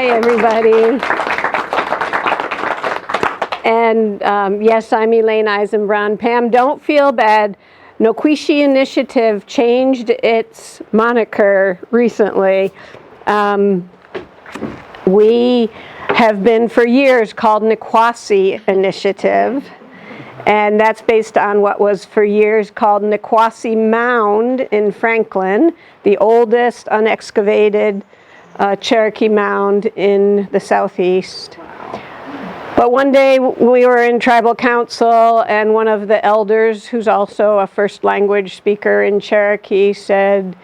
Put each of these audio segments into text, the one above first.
Hi, everybody. And yes, I'm Elaine Eisenbraun. Pam, don't feel bad. Noquisi Initiative changed its moniker recently. We have been for years called Nikwasi Initiative, and that's based on what was for years called Nikwasi Mound in Franklin, the oldest unexcavated Cherokee mound in the southeast. But one day we were in tribal council, and one of the elders, who's also a first language speaker in Cherokee, said,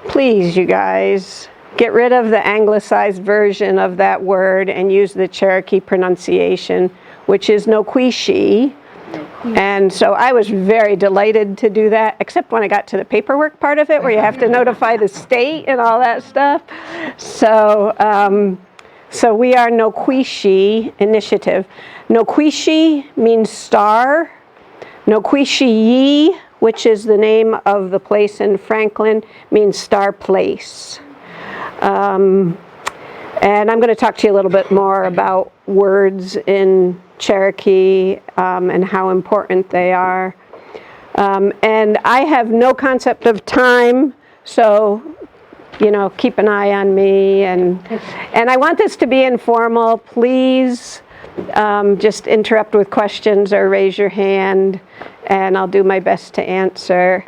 please, you guys, get rid of the anglicized version of that word and use the Cherokee pronunciation, which is Noquisi. And so I was very delighted to do that, except when I got to the paperwork part of it, where you have to notify the state and all that stuff. So we are Noquisi Initiative. Noquisi means star. Noquisiyi, which is the name of the place in Franklin, means star place. And I'm going to talk to you a little bit more about words in Cherokee and how important they are. And I have no concept of time, so keep an eye on me, and I want this to be informal. Please just interrupt with questions or raise your hand, and I'll do my best to answer.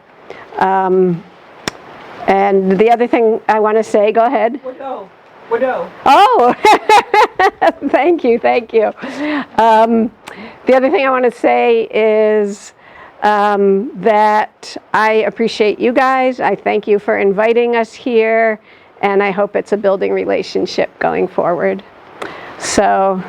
And the other thing I want to say, go ahead. Widow. Oh, thank you. The other thing I want to say is that I appreciate you guys. I thank you for inviting us here, and I hope it's a building relationship going forward. So,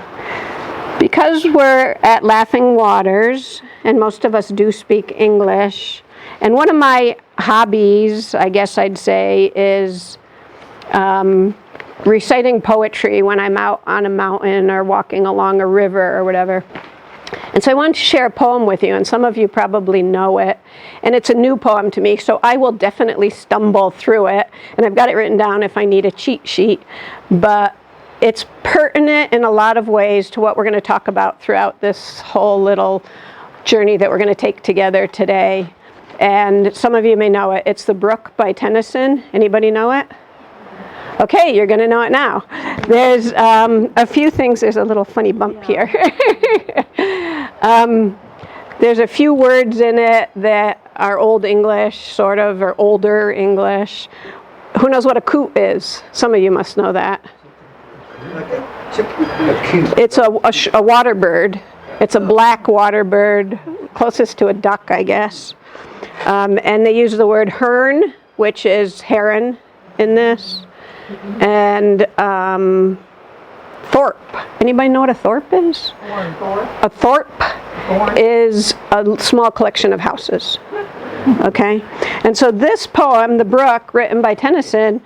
because we're at Laughing Waters, and most of us do speak English, and one of my hobbies, I guess I'd say, is reciting poetry when I'm out on a mountain or walking along a river or whatever. And so I wanted to share a poem with you, and some of you probably know it. And it's a new poem to me, so I will definitely stumble through it. And I've got it written down if I need a cheat sheet. But it's pertinent in a lot of ways to what we're going to talk about throughout this whole little journey that we're going to take together today. And some of you may know it. It's The Brook by Tennyson. Anybody know it? Okay, you're going to know it now. There's a few things. There's a little funny bump here. There's a few words in it that are Old English, sort of, or older English. Who knows what a coot is? Some of you must know that. It's a water bird. It's a black water bird, closest to a duck, I guess. And they use the word hern, which is heron in this. And thorp. Anybody know what a thorp is? A thorp is a small collection of houses. Okay? And so this poem, The Brook, written by Tennyson,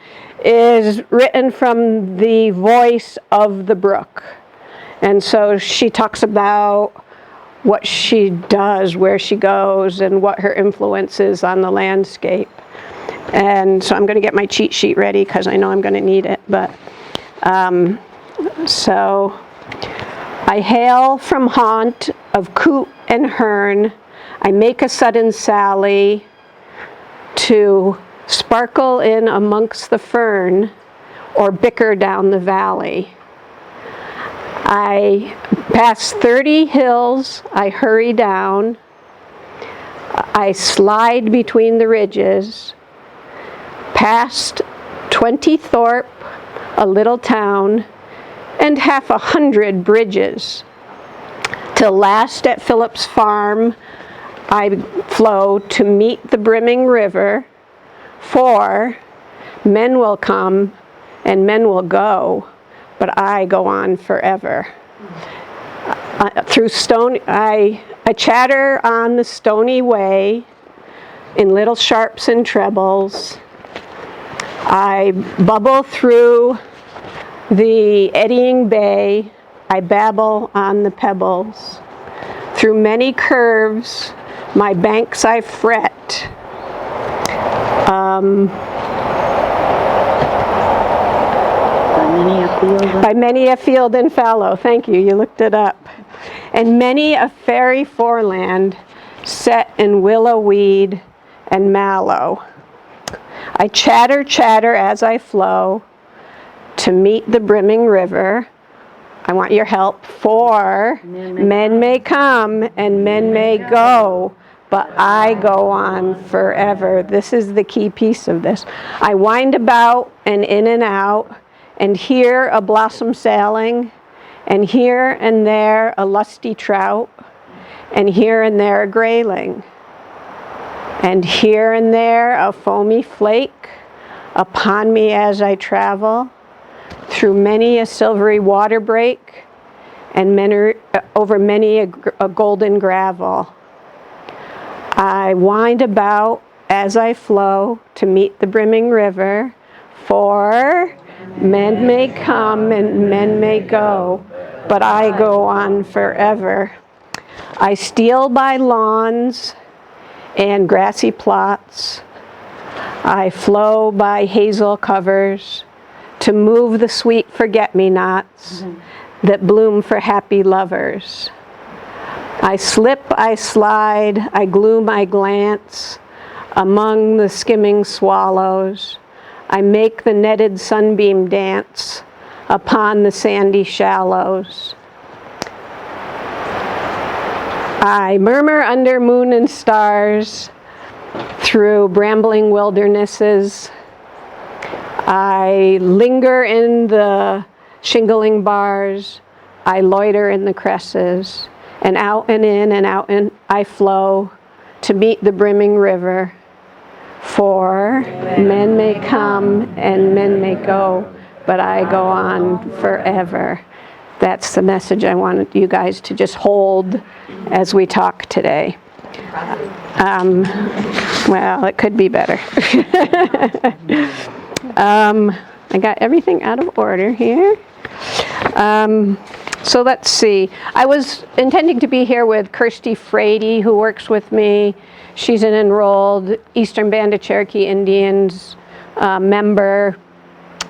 is written from the voice of the brook. And so she talks about what she does, where she goes, and what her influence is on the landscape. And so I'm going to get my cheat sheet ready because I know I'm going to need it. But so I hail from haunt of coot and hern. I make a sudden sally to sparkle in amongst the fern or bicker down the valley. I pass 30 hills, I hurry down. I slide between the ridges. Past 20 thorp, a little town, and 100 bridges. Till last at Philip's farm I flow to meet the brimming river, for men will come and men will go, but I go on forever. I chatter on the stony way in little sharps and trebles. I bubble through the eddying bay. I babble on the pebbles. Through many curves, my banks I fret. By many a By many a field and fallow. Thank you, you looked it up. And many a fairy foreland set in willow weed and mallow. I chatter, chatter as I flow to meet the brimming river. I want your help, for men may come and men may go, but I go on forever. This is the key piece of this. I wind about and in and out, and here a blossom sailing, and here and there a lusty trout, and here and there a grayling, and here and there a foamy flake upon me as I travel through many a silvery water break and over many a golden gravel. I wind about as I flow to meet the brimming river, for men may come and men may go, but I go on forever. I steal by lawns and grassy plots. I flow by hazel covers to move the sweet forget-me-nots that bloom for happy lovers. I slip, I slide, I gloom, I glance among the skimming swallows. I make the netted sunbeam dance upon the sandy shallows. I murmur under moon and stars through brambling wildernesses. I linger in the shingling bars. I loiter in the cresses. And out and in and out and I flow to meet the brimming river. For men may come and men may go, but I go on forever. That's the message I wanted you guys to just hold as we talk today. Well, it could be better. I got everything out of order here. So let's see. I was intending to be here with Kirsty Frady, who works with me. She's an enrolled Eastern Band of Cherokee Indians member.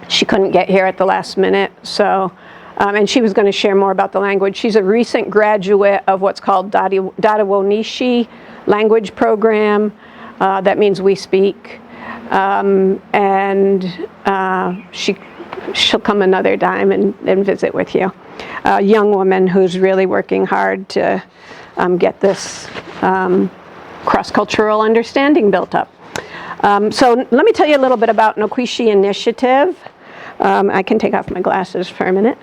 She couldn't get here at the last minute, so and she was going to share more about the language. She's a recent graduate of what's called Dadawonishi language program. That means we speak. She'll come another time and visit with you. A young woman who's really working hard to get this cross-cultural understanding built up. So let me tell you a little bit about Noquisi Initiative. I can take off my glasses for a minute.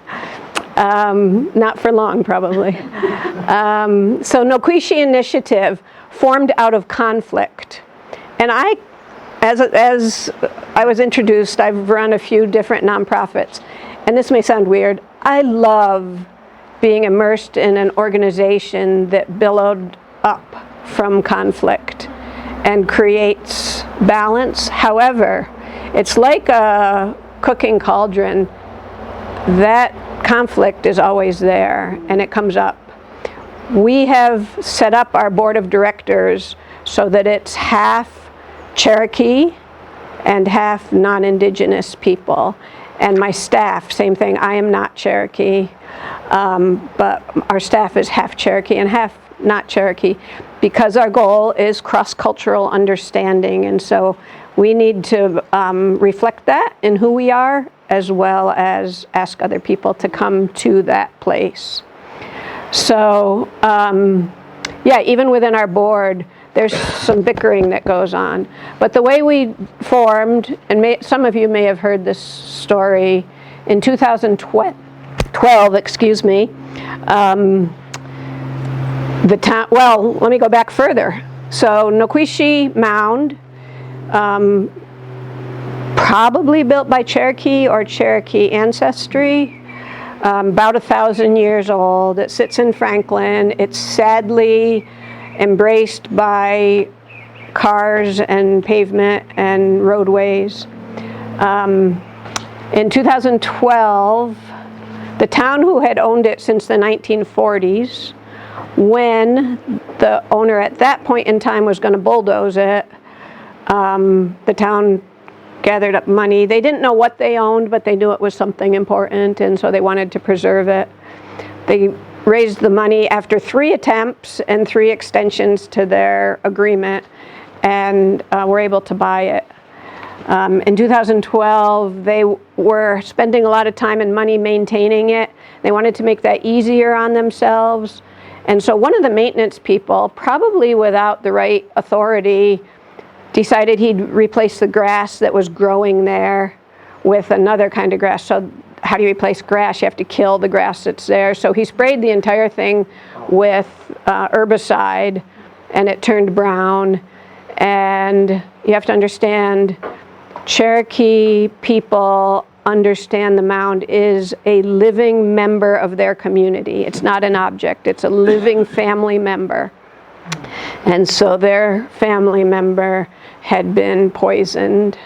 Not for long, probably. So Noquisi Initiative formed out of conflict. And as I was introduced, I've run a few different nonprofits. And this may sound weird. I love being immersed in an organization that billowed up from conflict and creates balance. However, it's like a cooking cauldron. That conflict is always there and it comes up. We have set up our board of directors so that it's half Cherokee and half non-Indigenous people. And my staff, same thing. I am not Cherokee, but our staff is half Cherokee and half not Cherokee, because our goal is cross-cultural understanding. And so we need to reflect that in who we are, as well as ask other people to come to that place. So, yeah, even within our board, there's some bickering that goes on. But the way we formed, and some of you may have heard this story, in 2012, excuse me, well, let me go back further. So Noquisi Mound, probably built by Cherokee or Cherokee ancestry, about 1,000 years old. It sits in Franklin. It's sadly embraced by cars and pavement and roadways. In 2012, the town who had owned it since the 1940s, when the owner at that point in time was going to bulldoze it, the town gathered up money. They didn't know what they owned, but they knew it was something important, and so they wanted to preserve it. They raised the money after 3 attempts and 3 extensions to their agreement, and were able to buy it. In 2012, they were spending a lot of time and money maintaining it. They wanted to make that easier on themselves. And so one of the maintenance people, probably without the right authority, decided he'd replace the grass that was growing there with another kind of grass. So how do you replace grass? You have to kill the grass that's there. So he sprayed the entire thing with herbicide, and it turned brown. And you have to understand, Cherokee people understand the mound is a living member of their community. It's not an object, it's a living family member. And so their family member had been poisoned.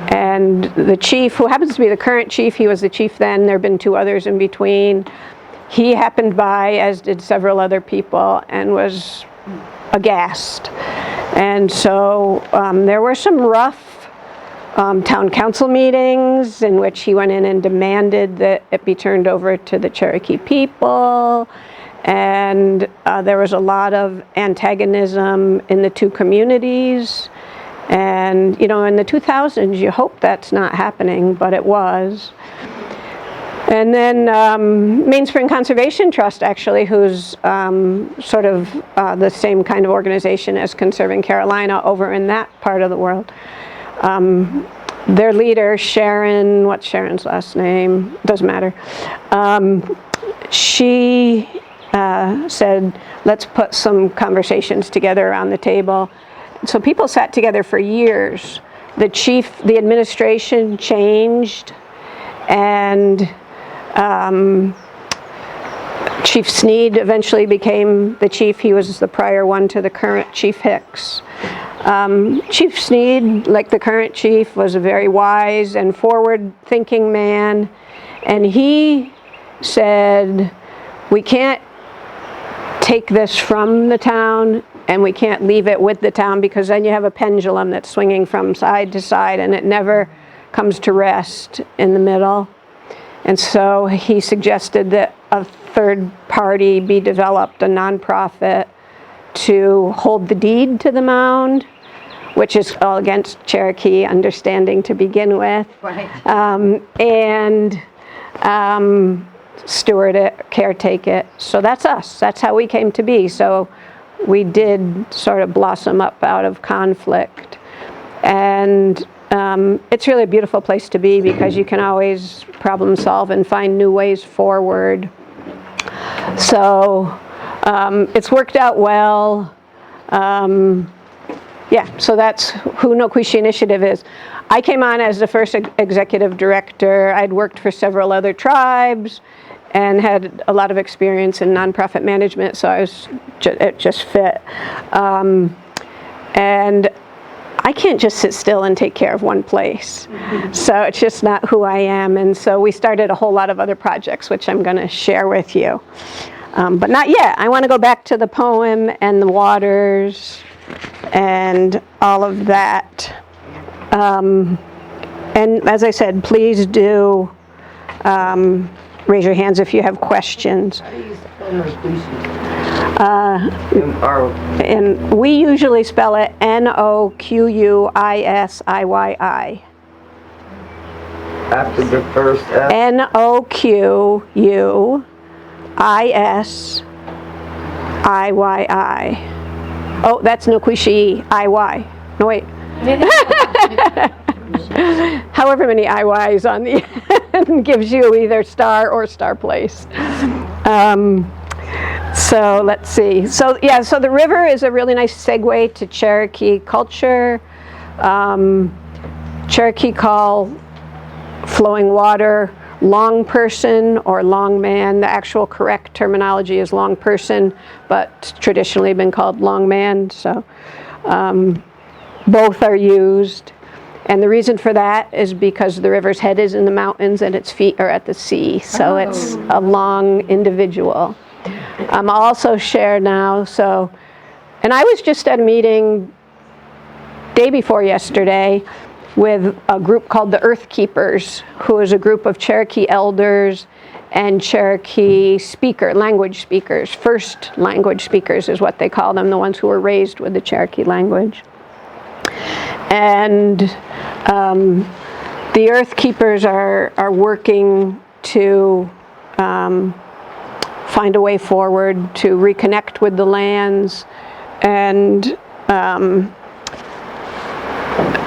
And the chief, who happens to be the current chief, he was the chief then, there have been 2 others in between, he happened by, as did several other people, and was aghast. And so there were some rough town council meetings in which he went in and demanded that it be turned over to the Cherokee people. And there was a lot of antagonism in the 2 communities. And, you know, in the 2000s, you hope that's not happening, but it was. And then Mainspring Conservation Trust, actually, who's sort of the same kind of organization as Conserving Carolina over in that part of the world. Their leader, Sharon, what's Sharon's last name? Doesn't matter. She said, let's put some conversations together around the table. So people sat together for years. The administration changed, and Chief Sneed eventually became the chief. He was the prior one to the current Chief Hicks. Chief Sneed, like the current chief, was a very wise and forward-thinking man, and he said, we can't take this from the town, and we can't leave it with the town, because then you have a pendulum that's swinging from side to side, and it never comes to rest in the middle. And so he suggested that a third party be developed, a nonprofit, to hold the deed to the mound, which is all against Cherokee understanding to begin with, Right. and steward it, caretake it. So that's us. That's how we came to be. So we did sort of blossom up out of conflict. And it's really a beautiful place to be, because you can always problem solve and find new ways forward. So it's worked out well. Yeah, so that's who Noquisi Initiative is. I came on as the first executive director. I'd worked for several other tribes and had a lot of experience in nonprofit management, so it just fit. And I can't just sit still and take care of one place. So it's just not who I am. And so we started a whole lot of other projects, which I'm going to share with you. But not yet. I want to go back to the poem and the waters and all of that. And as I said, please do raise your hands if you have questions. How do you spell Noquisi? And we usually spell it Noquisiyi. After the first F? Noquisiyi. Oh, that's Noquisiyi. No, wait. However many IYs on the end gives you either star or star place. So let's see. So yeah, so the river is a really nice segue to Cherokee culture. Cherokee call flowing water long person or long man. The actual correct terminology is long person, but traditionally been called long man. So both are used. And the reason for that is because the river's head is in the mountains and its feet are at the sea. So it's a long individual. I'm also share now. And I was just at a meeting day before yesterday, with a group called the Earth Keepers, who is a group of Cherokee elders and Cherokee language speakers. First language speakers is what they call them, the ones who were raised with the Cherokee language. And the Earth Keepers are working to find a way forward to reconnect with the lands and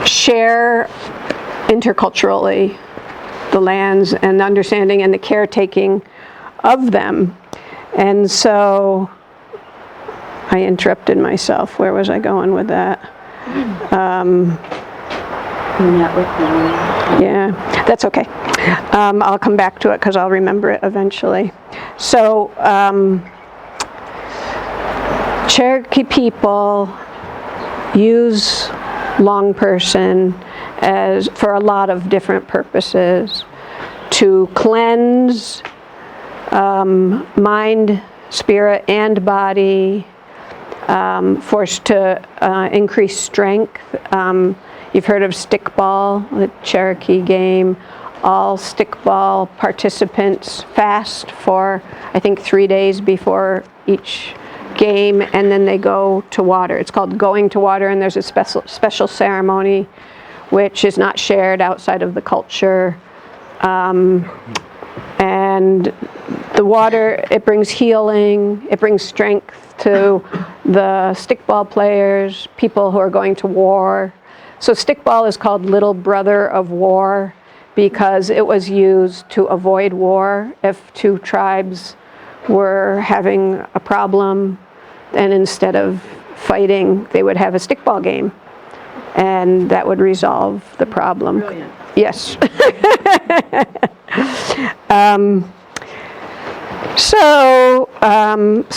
share interculturally the lands and the understanding and the caretaking of them. And so I interrupted myself. Where was I going with that? Yeah, that's okay. I'll come back to it because I'll remember it eventually. So Cherokee people use long person for a lot of different purposes: to cleanse mind, spirit, and body, to increase strength. You've heard of stickball, the Cherokee game. All stickball participants fast for, I think, 3 days before each game, and then they go to water. It's called going to water, and there's a special ceremony which is not shared outside of the culture. And the water, it brings healing, it brings strength to the stickball players, people who are going to war. So stickball is called little brother of war because it was used to avoid war. If two tribes were having a problem, and instead of fighting, they would have a stickball game, and that would resolve the problem. Brilliant. Yes. So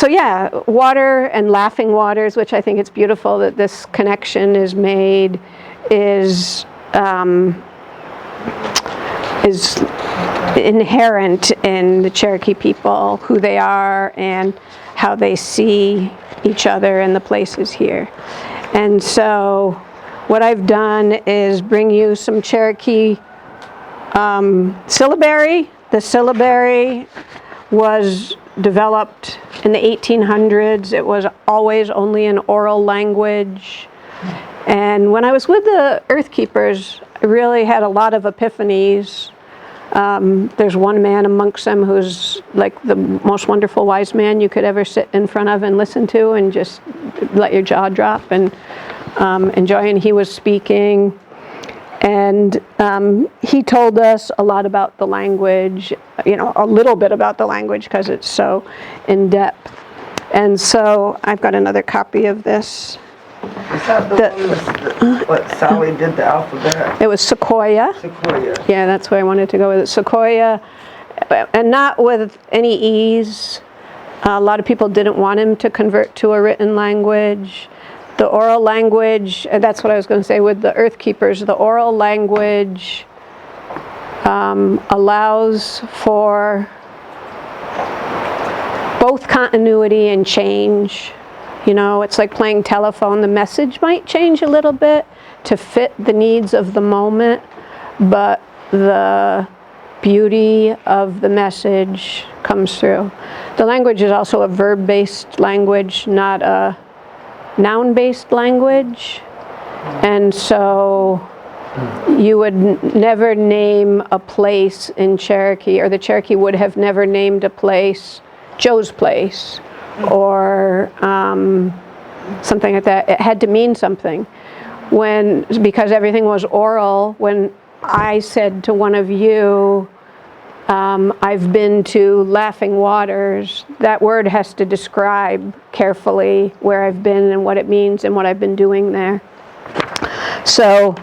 yeah, water and laughing waters, which I think it's beautiful that this connection is made, is inherent in the Cherokee people, who they are and how they see each other and the places here. And so what I've done is bring you some Cherokee syllabary. The syllabary was developed in the 1800s. It was always only an oral language. And when I was with the Earth Keepers, I really had a lot of epiphanies. There's one man amongst them who's like the most wonderful wise man you could ever sit in front of and listen to and just let your jaw drop and enjoy. And he was speaking, and he told us a lot about the language, a little bit about the language because it's so in depth. And so I've got another copy of this. Is that the one what Sally did the alphabet? It was Sequoia. Sequoia. Yeah, that's where I wanted to go with it. Sequoia, and not with any ease. A lot of people didn't want him to convert to a written language. The oral language, and that's what I was going to say with the Earth Keepers, the oral language allows for both continuity and change. It's like playing telephone. The message might change a little bit to fit the needs of the moment, but the beauty of the message comes through. The language is also a verb-based language, not a noun-based language. And so you would never name a place in Cherokee, or the Cherokee would have never named a place Joe's Place, or something like that. It had to mean something. Because everything was oral, when I said to one of you, I've been to Laughing Waters, that word has to describe carefully where I've been and what it means and what I've been doing there. So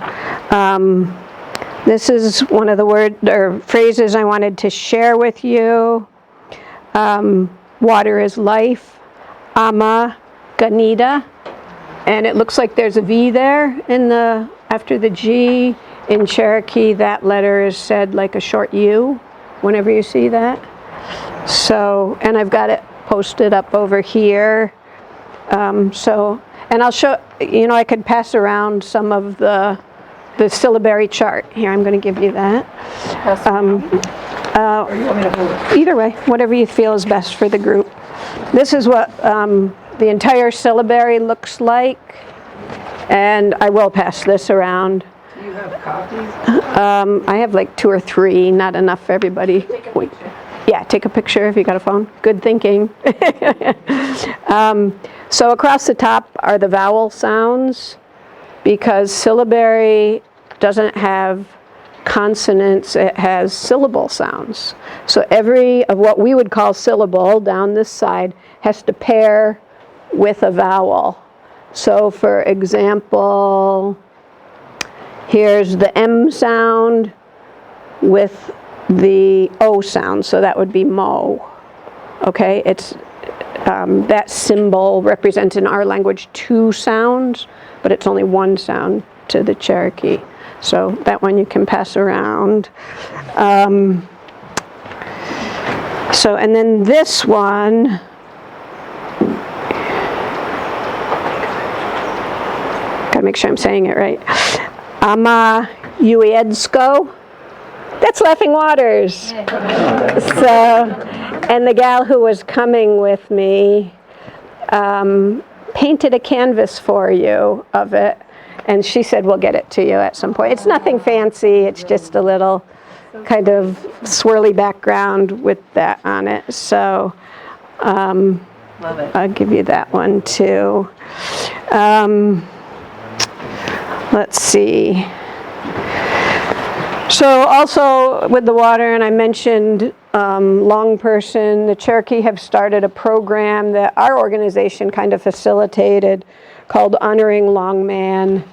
this is one of the phrases I wanted to share with you. Water is life, Ama Ganida, and it looks like there's a V there after the G. In Cherokee, that letter is said like a short U whenever you see that. So, and I've got it posted up over here. And I'll show, I could pass around some of the the syllabary chart. Here, I'm going to give you that. Or you want me to hold it? Either way, whatever you feel is best for the group. This is what the entire syllabary looks like, and I will pass this around. Do you have copies? I have like 2 or 3, not enough for everybody. Wait. Yeah, take a picture if you got a phone. Good thinking. So across the top are the vowel sounds, because syllabary doesn't have consonants, it has syllable sounds. So every of what we would call syllable down this side has to pair with a vowel. So for example, here's the M sound with the O sound, so that would be mo. Okay, it's that symbol represents in our language 2 sounds, but it's only 1 sound to the Cherokee. So that one you can pass around. So, and then this one, gotta make sure I'm saying it right. Ama Uiedsko. That's Laughing Waters. So, and the gal who was coming with me painted a canvas for you of it, and she said we'll get it to you at some point. It's nothing fancy, it's just a little kind of swirly background with that on it. So Love it. I'll give you that one too. Let's see. So also with the water, and I mentioned Long Person, the Cherokee have started a program that our organization kind of facilitated called Honoring Longman.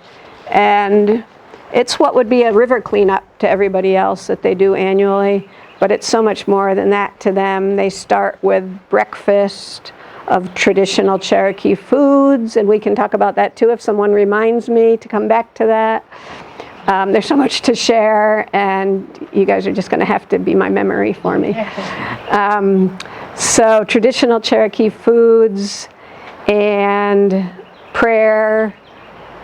And it's what would be a river cleanup to everybody else that they do annually, but it's so much more than that to them. They start with breakfast of traditional Cherokee foods, and we can talk about that too if someone reminds me to come back to that. There's so much to share, and you guys are just going to have to be my memory for me. So traditional Cherokee foods and prayer,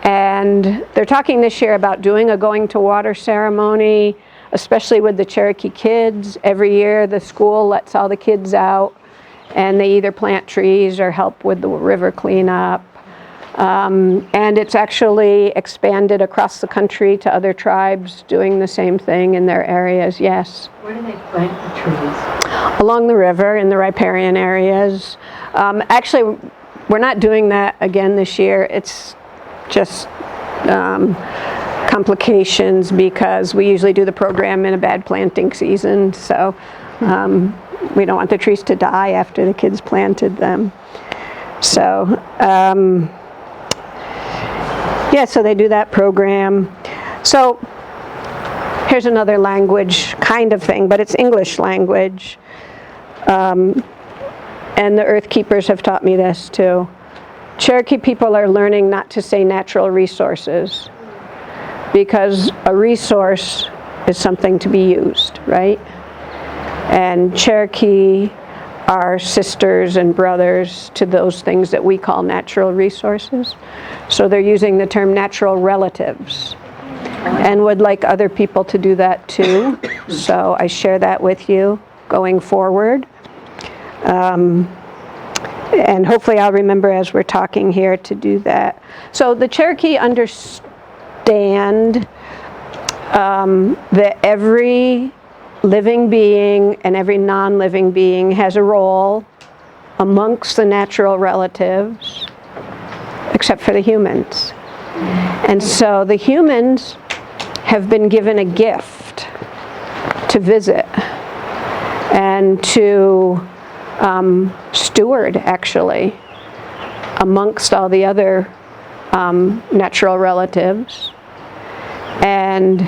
and they're talking this year about doing a going to water ceremony, especially with the Cherokee kids. Every year the school lets all the kids out, and they either plant trees or help with the river cleanup. And it's actually expanded across the country to other tribes doing the same thing in their areas, yes. Where do they plant the trees? Along the river in the riparian areas. Actually, we're not doing that again this year. It's just complications because we usually do the program in a bad planting season, so we don't want the trees to die after the kids planted them. So yeah, so they do that program. So here's another language kind of thing, but it's English language. And the Earth Keepers have taught me this too. Cherokee people are learning not to say natural resources, because a resource is something to be used, right? And Cherokee are sisters and brothers to those things that we call natural resources. So they're using the term natural relatives and would like other people to do that too. So I share that with you going forward. And hopefully I'll remember as we're talking here to do that. So the Cherokee understand that every living being and every non-living being has a role amongst the natural relatives, except for the humans. And so the humans have been given a gift to visit and to steward, actually, amongst all the other natural relatives. And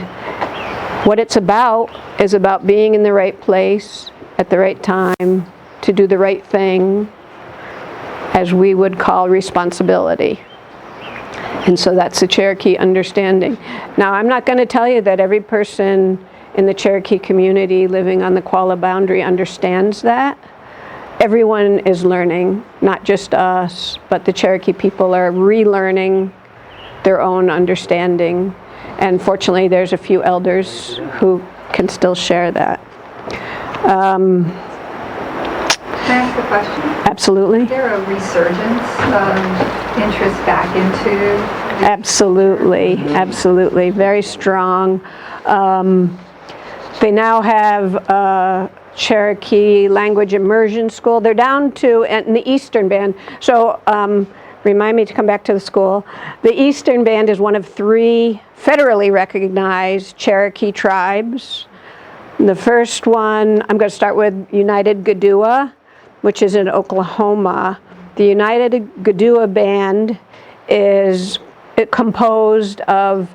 what it's about is about being in the right place at the right time to do the right thing, as we would call responsibility. And so that's the Cherokee understanding. Now, I'm not going to tell you that every person in the Cherokee community living on the Qualla boundary understands that. Everyone is learning, not just us, but the Cherokee people are relearning their own understanding. And fortunately, there's a few elders who can still share that. Can I ask a question? Absolutely. Is there a resurgence of interest back into? Absolutely, very strong. They now have a Cherokee language immersion school. They're down to in the Eastern Band. So remind me to come back to the school. The Eastern Band is one of 3 federally recognized Cherokee tribes. The first one, I'm going to start with United Gadua, which is in Oklahoma. The United Gadua Band is composed of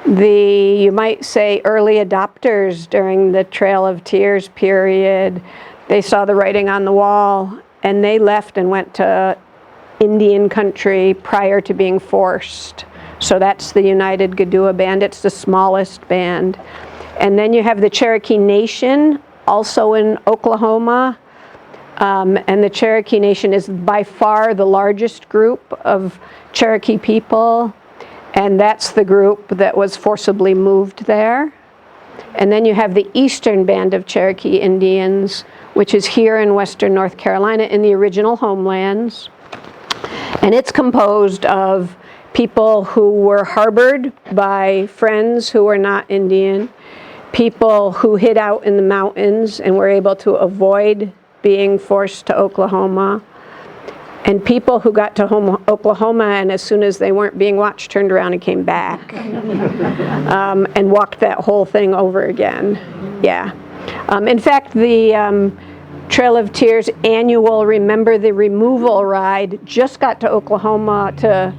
the, you might say, early adopters during the Trail of Tears period. They saw the writing on the wall, and they left and went to Indian country prior to being forced. So that's the United Gadua Band. It's the smallest band. And then you have the Cherokee Nation, also in Oklahoma. And the Cherokee Nation is by far the largest group of Cherokee people. And that's the group that was forcibly moved there. And then you have the Eastern Band of Cherokee Indians, which is here in western North Carolina in the original homelands. And it's composed of people who were harbored by friends who were not Indian, people who hid out in the mountains and were able to avoid being forced to Oklahoma, and people who got to Oklahoma and as soon as they weren't being watched turned around and came back and walked that whole thing over again. Yeah. In fact, the Trail of Tears annual Remember the Removal ride just got to Oklahoma to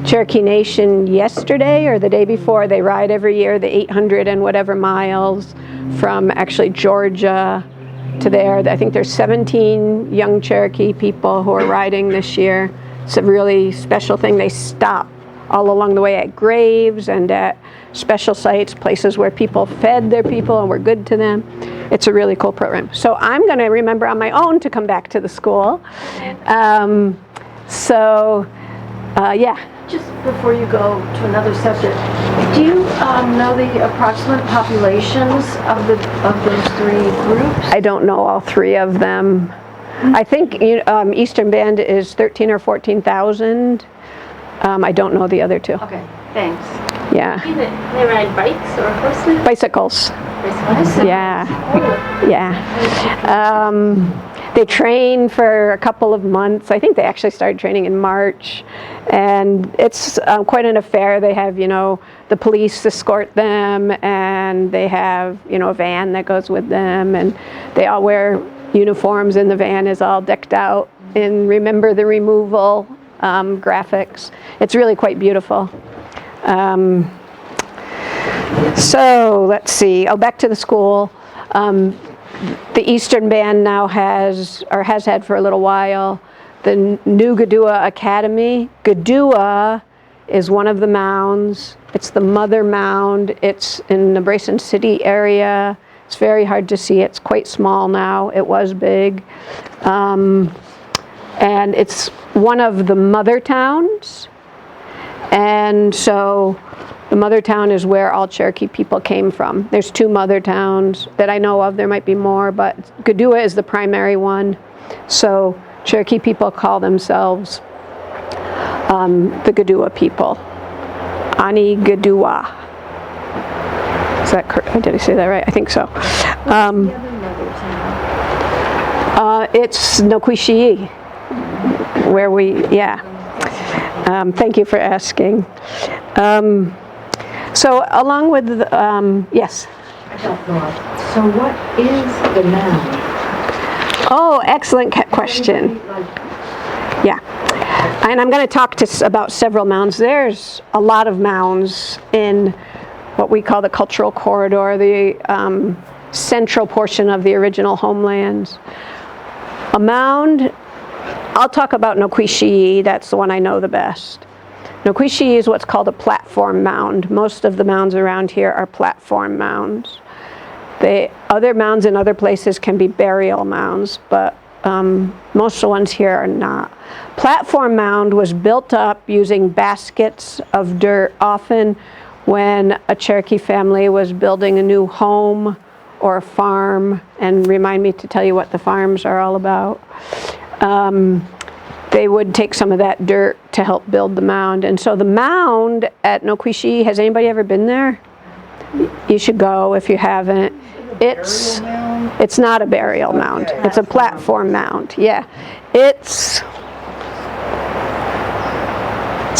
Cherokee Nation yesterday or the day before. They ride every year the 800 and whatever miles from actually Georgia to there. I think there's 17 young Cherokee people who are riding this year. It's a really special thing. They stop all along the way at graves and at special sites, places where people fed their people and were good to them. It's a really cool program. So I'm going to remember on my own to come back to the school. Yeah. Just before you go to another subject, do you know the approximate populations of those 3 groups? I don't know all 3 of them. I think Eastern Band is 13 or 14,000. I don't know the other 2. Okay, thanks. Yeah. They ride bikes or horses? Bicycles. Bicycles? Yeah. Yeah. They train for a couple of months. I think they actually started training in March. And it's quite an affair. They have, the police escort them, and they have, a van that goes with them, and they all wear uniforms, and the van is all decked out in Remember the Removal graphics. It's really quite beautiful. So let's see. Back to the school. The Eastern Band now has had for a little while, the new Gadua Academy. Gadua is one of the mounds. It's the mother mound. It's in the Brayson City area. It's very hard to see. It's quite small now. It was big. And it's one of the mother towns. And so the mother town is where all Cherokee people came from. There's 2 mother towns that I know of. There might be more, but Gadua is the primary one. So Cherokee people call themselves the Gadua people. Ani Gadua. Is that correct? Did I say that right? I think so. It's Noquisiyi, where thank you for asking. So along with, yes? So what is the mound? Oh, excellent question. Yeah. And I'm going to talk about several mounds. There's a lot of mounds in what we call the Cultural Corridor, the central portion of the original homelands. A mound, I'll talk about Noquisiyi. That's the one I know the best. Noquisiyi is what's called a platform mound. Most of the mounds around here are platform mounds. The other mounds in other places can be burial mounds, but most of the ones here are not. Platform mound was built up using baskets of dirt, often when a Cherokee family was building a new home or a farm, and remind me to tell you what the farms are all about. They would take some of that dirt to help build the mound. And so the mound at Noquisiyi, has anybody ever been there? You should go if you haven't. It's not a burial mound. Okay. It's a platform mound, yeah. It's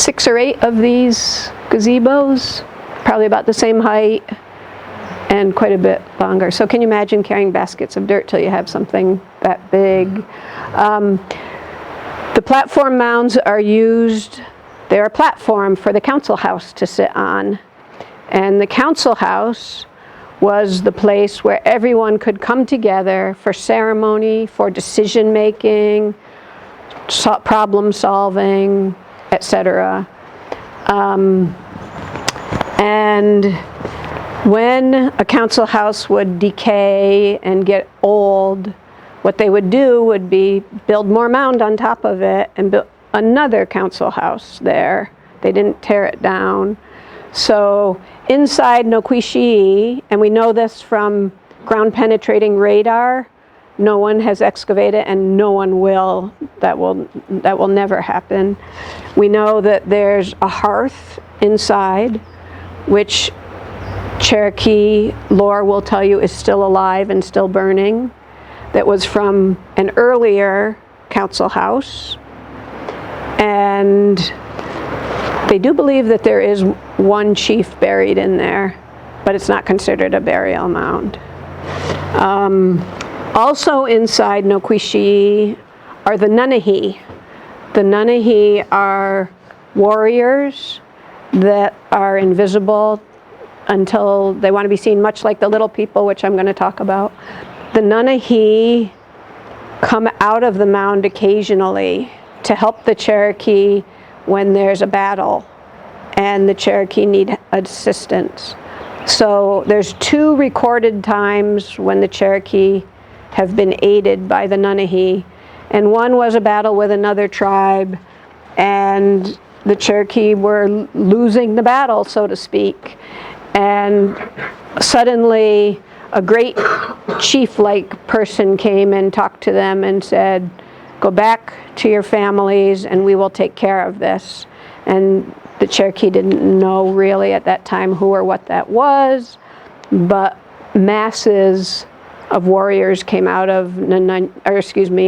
6 or 8 of these gazebos, probably about the same height and quite a bit longer. So can you imagine carrying baskets of dirt till you have something that big? The platform mounds are used, they're a platform for the council house to sit on. And the council house was the place where everyone could come together for ceremony, for decision making, problem solving, etc. And when a council house would decay and get old, what they would do would be build more mound on top of it and build another council house there. They didn't tear it down. So inside Noquisiyi, and we know this from ground penetrating radar, no one has excavated and no one will. That will never happen. We know that there's a hearth inside, which Cherokee lore will tell you is still alive and still burning. That was from an earlier council house. And they do believe that there is one chief buried in there, but it's not considered a burial mound. Also inside Noquisiyi are the Nunahi. The Nunahi are warriors that are invisible until they want to be seen, much like the little people, which I'm going to talk about. The Nunahi come out of the mound occasionally to help the Cherokee when there's a battle and the Cherokee need assistance. So there's 2 recorded times when the Cherokee have been aided by the Nunahi, and one was a battle with another tribe, and the Cherokee were losing the battle, so to speak, and suddenly a great chief-like person came and talked to them and said, go back to your families and we will take care of this. And the Cherokee didn't know really at that time who or what that was, but masses of warriors came out of Noquisiyi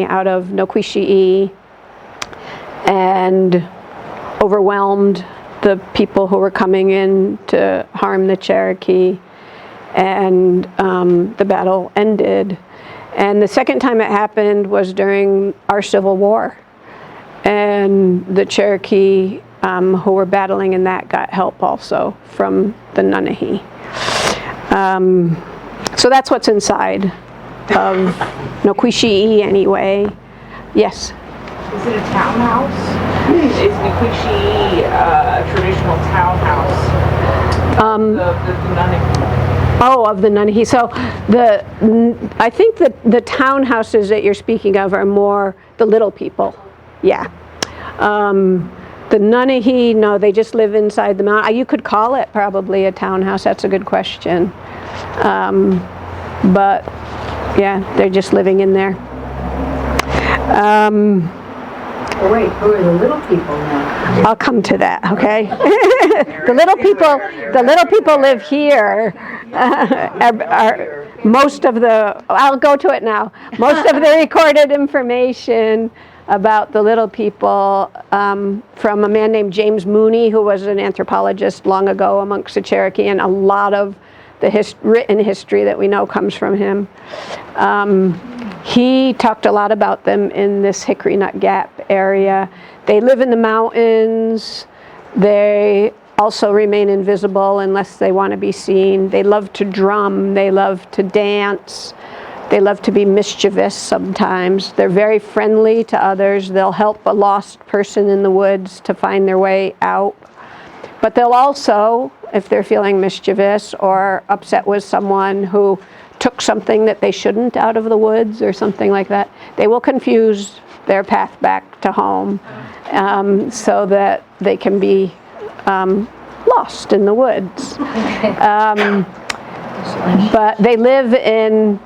and overwhelmed the people who were coming in to harm the Cherokee, and the battle ended. And the second time it happened was during our Civil War, and the Cherokee who were battling in that got help also from the Nunahi. So that's what's inside of Noquisiyi anyway. Yes? Is it a townhouse? Is Nikwasi a traditional townhouse? The Nunahi. Oh, of the Nunahi. So I think that the townhouses that you're speaking of are more the little people. Yeah. The Nunahi, no, they just live inside the mountain. You could call it probably a townhouse. That's a good question. But yeah, they're just living in there. Wait, who are the little people now? I'll come to that, okay? The little people live here. Most of the, I'll go to it now. Most of the recorded information about the little people from a man named James Mooney, who was an anthropologist long ago amongst the Cherokee, and a lot of the written history that we know comes from him. He talked a lot about them in this Hickory Nut Gap area. They live in the mountains. They also remain invisible unless they want to be seen. They love to drum. They love to dance. They love to be mischievous sometimes. They're very friendly to others. They'll help a lost person in the woods to find their way out. But they'll also, if they're feeling mischievous or upset with someone who took something that they shouldn't out of the woods or something like that, they will confuse their path back to home, so that they can be lost in the woods. But they live in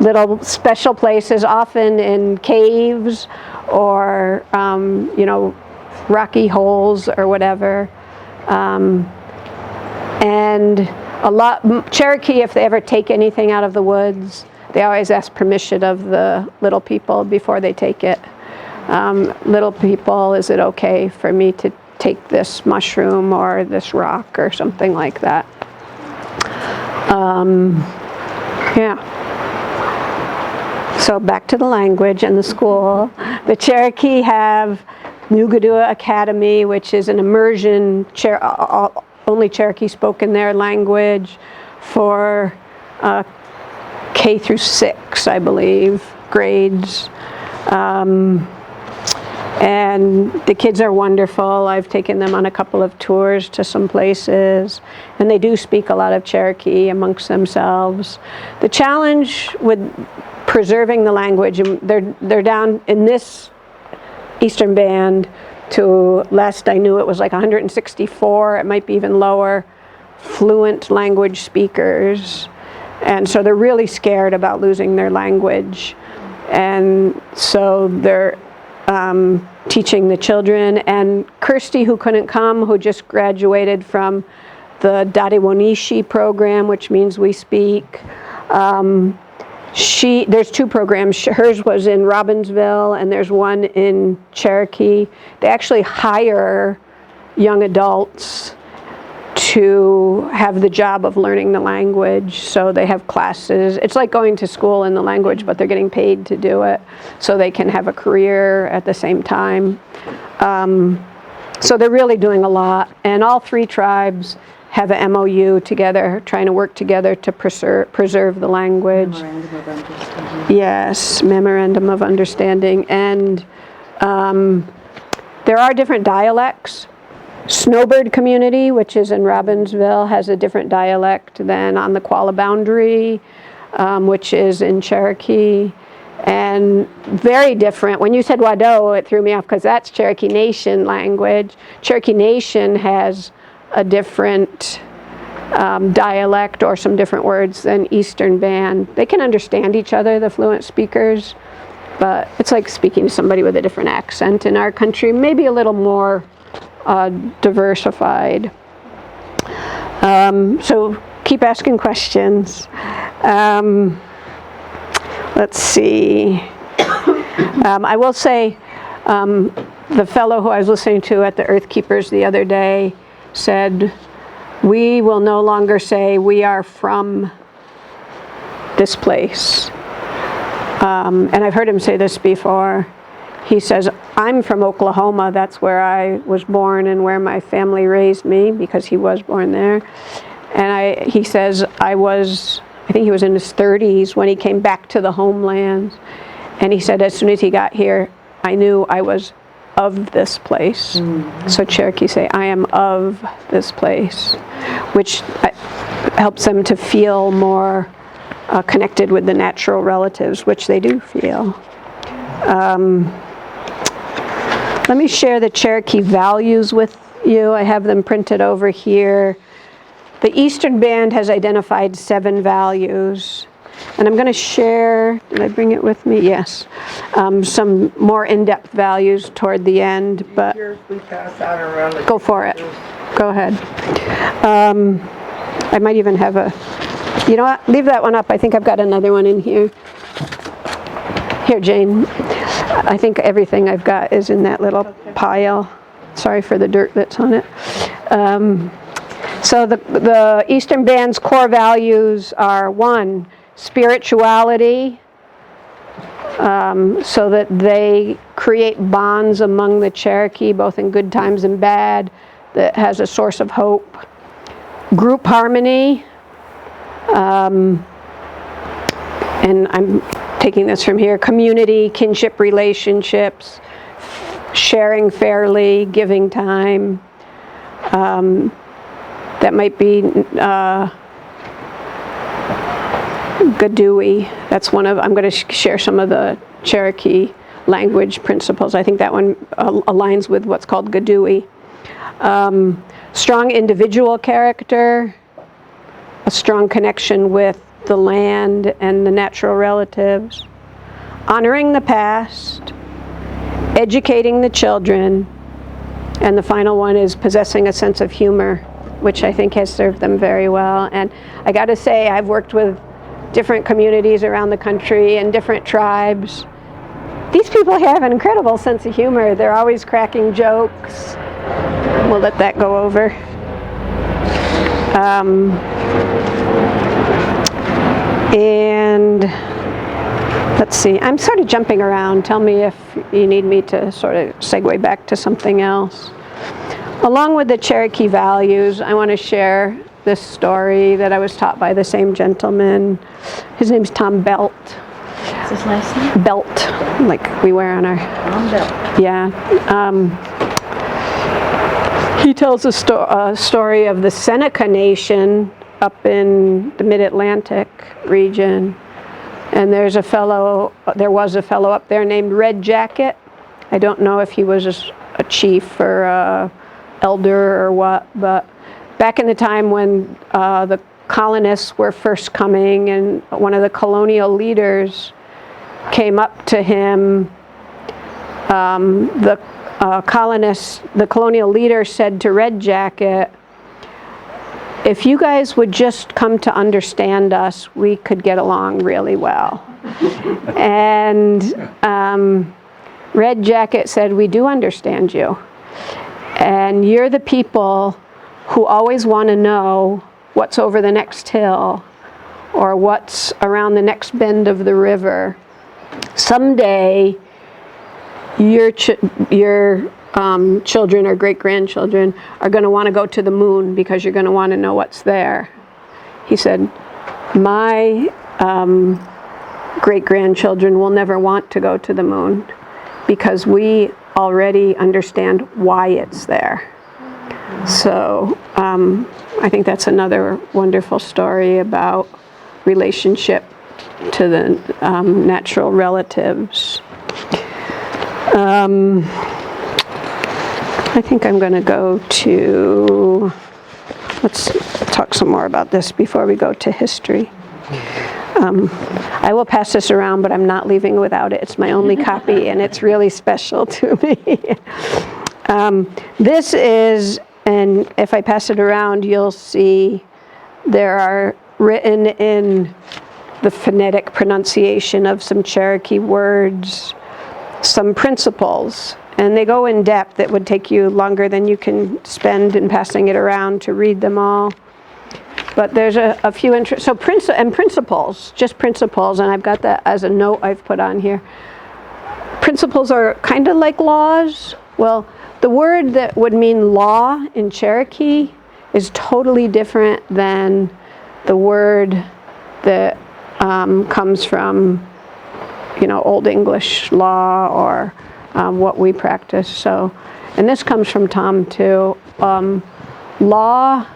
little special places, often in caves or, rocky holes or whatever. And Cherokee, if they ever take anything out of the woods, they always ask permission of the little people before they take it. Little people, is it okay for me to take this mushroom or this rock or something like that? Yeah. So back to the language and the school. The Cherokee have Nugadua Academy, which is an immersion, only Cherokee spoken their language for K through 6, I believe, grades. And the kids are wonderful. I've taken them on a couple of tours to some places, and they do speak a lot of Cherokee amongst themselves. The challenge with preserving the language, they're down in this eastern band to, last I knew, it was like 164, it might be even lower, fluent language speakers. And so they're really scared about losing their language. And so they're teaching the children. And Kirsty, who couldn't come, who just graduated from the Dadewonishi program, which means we speak, there's 2 programs. Hers was in Robbinsville, and there's one in Cherokee. They actually hire young adults to have the job of learning the language. So they have classes. It's like going to school in the language, but they're getting paid to do it, so they can have a career at the same time. So they're really doing a lot. And all 3 tribes have a MOU together, trying to work together to preserve the language. Memorandum of Understanding. Yes, Memorandum of Understanding. And there are different dialects. Snowbird community, which is in Robbinsville, has a different dialect than on the Qualla boundary, which is in Cherokee. And very different. When you said Wado, it threw me off because that's Cherokee Nation language. Cherokee Nation has a different dialect or some different words than Eastern Band. They can understand each other, the fluent speakers, but it's like speaking to somebody with a different accent in our country, maybe a little more diversified. So keep asking questions. Let's see. I will say, the fellow who I was listening to at the Earth Keepers the other day said, we will no longer say we are from this place. And I've heard him say this before. He says, I'm from Oklahoma. That's where I was born and where my family raised me, because he was born there. And he says, I think he was in his 30s when he came back to the homeland. And he said, as soon as he got here, I knew I was of this place. Mm-hmm. So Cherokee say, I am of this place, which helps them to feel more connected with the natural relatives, which they do feel. Let me share the Cherokee values with you. I have them printed over here. The Eastern Band has identified 7 values. And I'm going to share, did I bring it with me? Yes. Some more in-depth values toward the end, but We pass out around the go for it. Go ahead. I might even have you know what? Leave that one up. I think I've got another one in here. Here, Jane. I think everything I've got is in that little pile. Sorry for the dirt that's on it. So the Eastern Band's core values are 1, spirituality, so that they create bonds among the Cherokee, both in good times and bad, that has a source of hope. Group harmony, and I'm taking this from here, community, kinship relationships, sharing fairly, giving time. That might be Gadui. That's one of, I'm going to share some of the Cherokee language principles. I think that one aligns with what's called Gadui. Strong individual character, a strong connection with the land and the natural relatives, honoring the past, educating the children, and the final one is possessing a sense of humor, which I think has served them very well. And I got to say, I've worked with different communities around the country and different tribes. These people have an incredible sense of humor. They're always cracking jokes. We'll let that go over. And let's see, I'm sort of jumping around. Tell me if you need me to sort of segue back to something else. Along with the Cherokee values, I want to share this story that I was taught by the same gentleman. His name's Tom Belt. What's his last name? Belt, like we wear on our... Tom Belt. Yeah. He tells a story of the Seneca Nation up in the Mid-Atlantic region. And there was a fellow up there named Red Jacket. I don't know if he was a chief or a elder or what, but back in the time when the colonists were first coming and one of the colonial leaders came up to him, the colonial leader said to Red Jacket, if you guys would just come to understand us, we could get along really well. And Red Jacket said, we do understand you. And you're the people who always want to know what's over the next hill or what's around the next bend of the river. Someday, your children or great-grandchildren are going to want to go to the moon because you're going to want to know what's there. He said, my great-grandchildren will never want to go to the moon because we already understand why it's there. So I think that's another wonderful story about relationship to the natural relatives. I think I'm going to go to, let's talk some more about this before we go to history. I will pass this around, but I'm not leaving without it. It's my only copy, and it's really special to me. This is, and if I pass it around, you'll see there are written in the phonetic pronunciation of some Cherokee words, some principles, and they go in depth. It would take you longer than you can spend in passing it around to read them all. But there's a few principles, just principles, and I've got that as a note I've put on here. Principles are kind of like laws. Well, the word that would mean law in Cherokee is totally different than the word that comes from, Old English law or what we practice. So, and this comes from Tom too. Law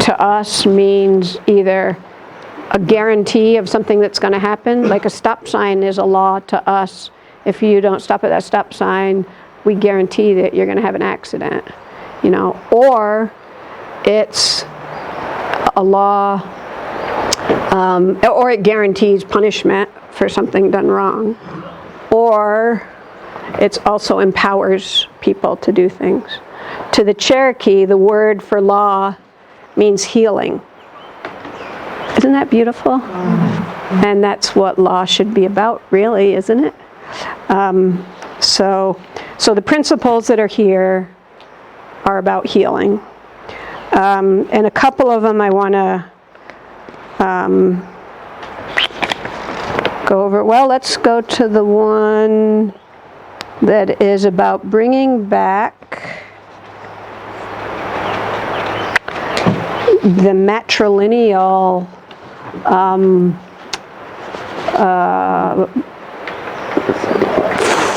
to us means either a guarantee of something that's going to happen, like a stop sign is a law to us. If you don't stop at that stop sign, we guarantee that you're going to have an accident, or it's a law, or it guarantees punishment for something done wrong, or it also empowers people to do things. To the Cherokee, the word for law means healing. Isn't that beautiful? And that's what law should be about, really, isn't it? So the principles that are here are about healing. And a couple of them I want to go over. Well, let's go to the one that is about bringing back the matrilineal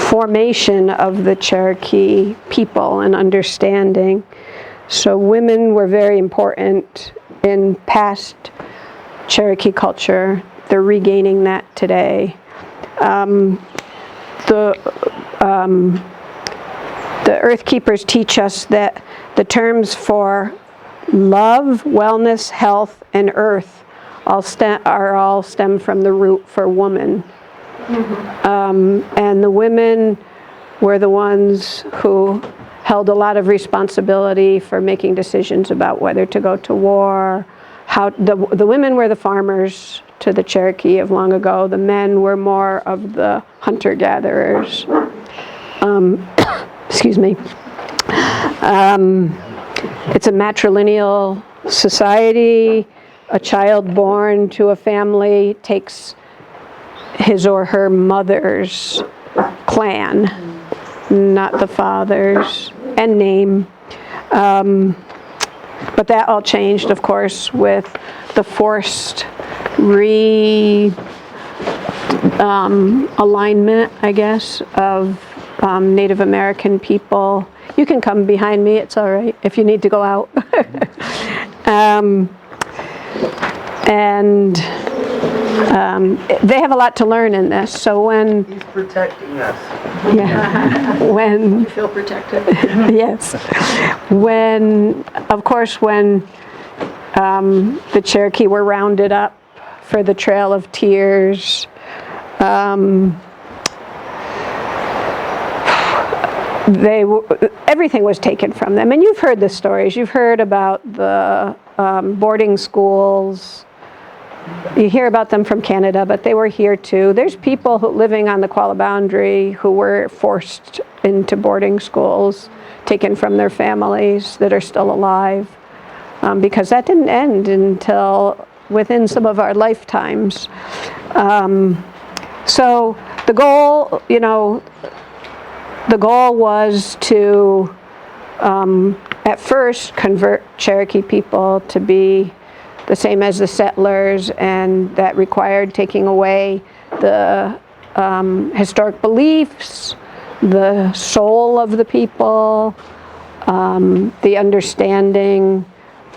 formation of the Cherokee people and understanding. So women were very important in past Cherokee culture. They're regaining that today. The Earth Keepers teach us that the terms for love, wellness, health, and earth all stem from the root for woman. And the women were the ones who held a lot of responsibility for making decisions about whether to go to war. The women were the farmers to the Cherokee of long ago. The men were more of the hunter-gatherers. Excuse me. It's a matrilineal society. A child born to a family takes his or her mother's clan, not the father's, and name. But that all changed, of course, with the forced alignment, I guess, of Native American people. You can come behind me, it's all right, if you need to go out. They have a lot to learn in this, so when... He's protecting us. Yeah, when... You feel protected? Yes. Of course, when the Cherokee were rounded up for the Trail of Tears, everything was taken from them. And you've heard the stories. You've heard about the boarding schools. You hear about them from Canada, but they were here too. There's people living on the Qualla boundary who were forced into boarding schools, taken from their families that are still alive, because that didn't end until within some of our lifetimes. So the goal, the goal was to, at first, convert Cherokee people to be the same as the settlers, and that required taking away the historic beliefs, the soul of the people, the understanding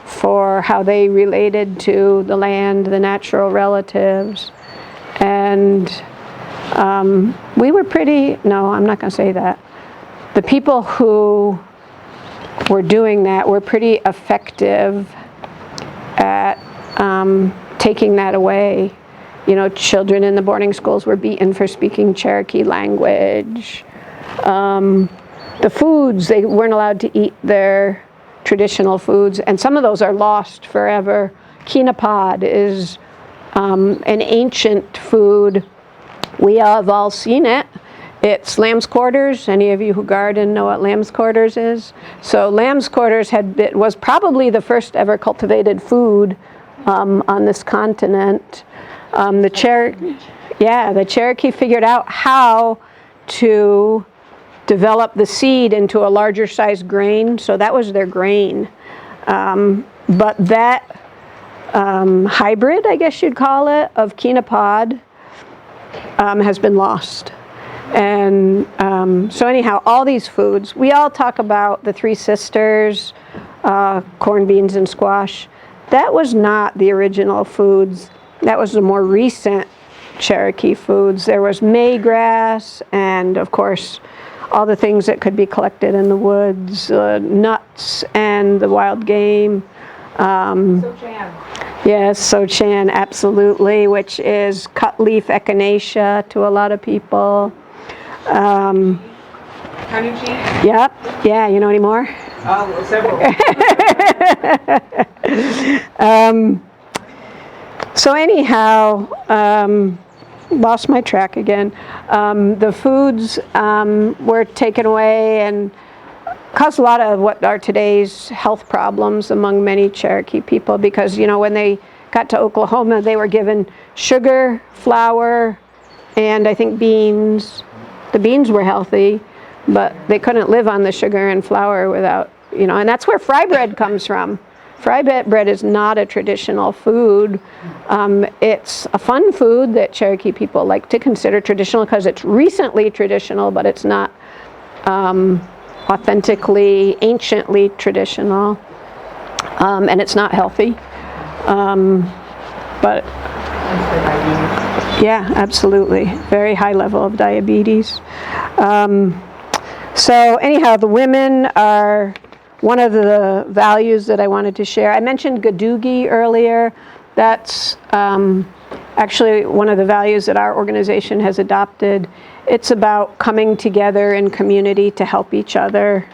for how they related to the land, the natural relatives. And we were I'm not going to say that. The people who were doing that were pretty effective at taking that away. Children in the boarding schools were beaten for speaking Cherokee language. The foods, they weren't allowed to eat their traditional foods, and some of those are lost forever. Kinapod is an ancient food. We have all seen it. It's lamb's quarters. Any of you who garden know what lamb's quarters is? So lamb's quarters was probably the first ever cultivated food on this continent. The Cherokee figured out how to develop the seed into a larger sized grain, so that was their grain. But that hybrid, I guess you'd call it, of Kinapod has been lost. And so anyhow, all these foods, we all talk about the Three Sisters, corn, beans, and squash. That was not the original foods. That was the more recent Cherokee foods. There was maygrass, and of course, all the things that could be collected in the woods, nuts and the wild game. Sochan. Yes, Sochan, absolutely, which is cut leaf echinacea to a lot of people. Kanuchi? Yep. Yeah, you know any more? Several. So anyhow, lost my track again. The foods were taken away and caused a lot of what are today's health problems among many Cherokee people, because when they got to Oklahoma, they were given sugar, flour, and I think beans. The beans were healthy, but they couldn't live on the sugar and flour without, and that's where fry bread comes from. Fry bread is not a traditional food. It's a fun food that Cherokee people like to consider traditional because it's recently traditional, but it's not authentically, anciently traditional, and it's not healthy. But yeah, absolutely. Very high level of diabetes. So anyhow, the women are one of the values that I wanted to share. I mentioned Gadugi earlier. That's actually one of the values that our organization has adopted. It's about coming together in community to help each other.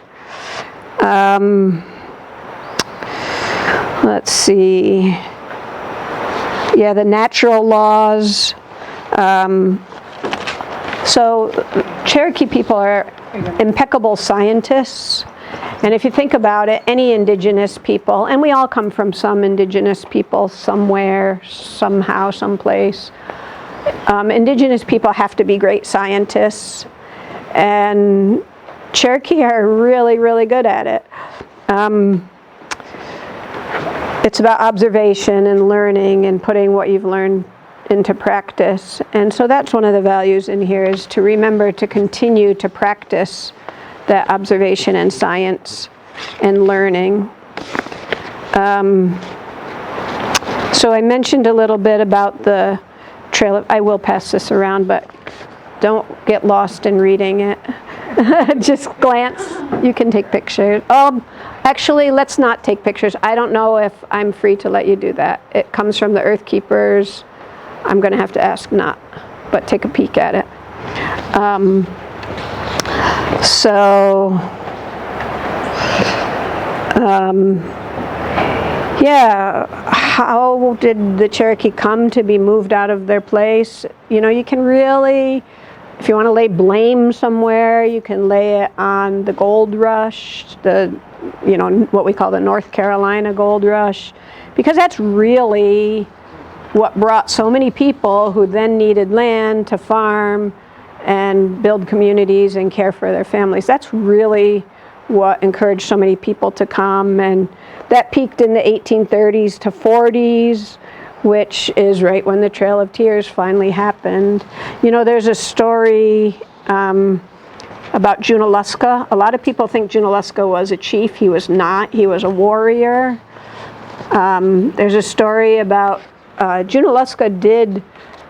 Let's see. Yeah, the natural laws. So Cherokee people are impeccable scientists. And if you think about it, any indigenous people, and we all come from some indigenous people somewhere, somehow, someplace. Indigenous people have to be great scientists. And Cherokee are really, really good at it. It's about observation and learning and putting what you've learned into practice. And so that's one of the values in here, is to remember to continue to practice that observation and science and learning. So I mentioned a little bit about the trail. I will pass this around, but don't get lost in reading it. Just glance. You can take pictures. Actually, let's not take pictures. I don't know if I'm free to let you do that. It comes from the Earth Keepers. I'm going to have to ask not, but take a peek at it. Yeah, how did the Cherokee come to be moved out of their place? You know, you can really, if you want to lay blame somewhere, you can lay it on the gold rush, what we call the North Carolina gold rush, because that's really what brought so many people who then needed land to farm and build communities and care for their families. That's really what encouraged so many people to come, and that peaked in the 1830s to 40s, which is right when the Trail of Tears finally happened. You know, there's a story about Junaluska. A lot of people think Junaluska was a chief. He was not. He was a warrior. There's a story about Junaluska did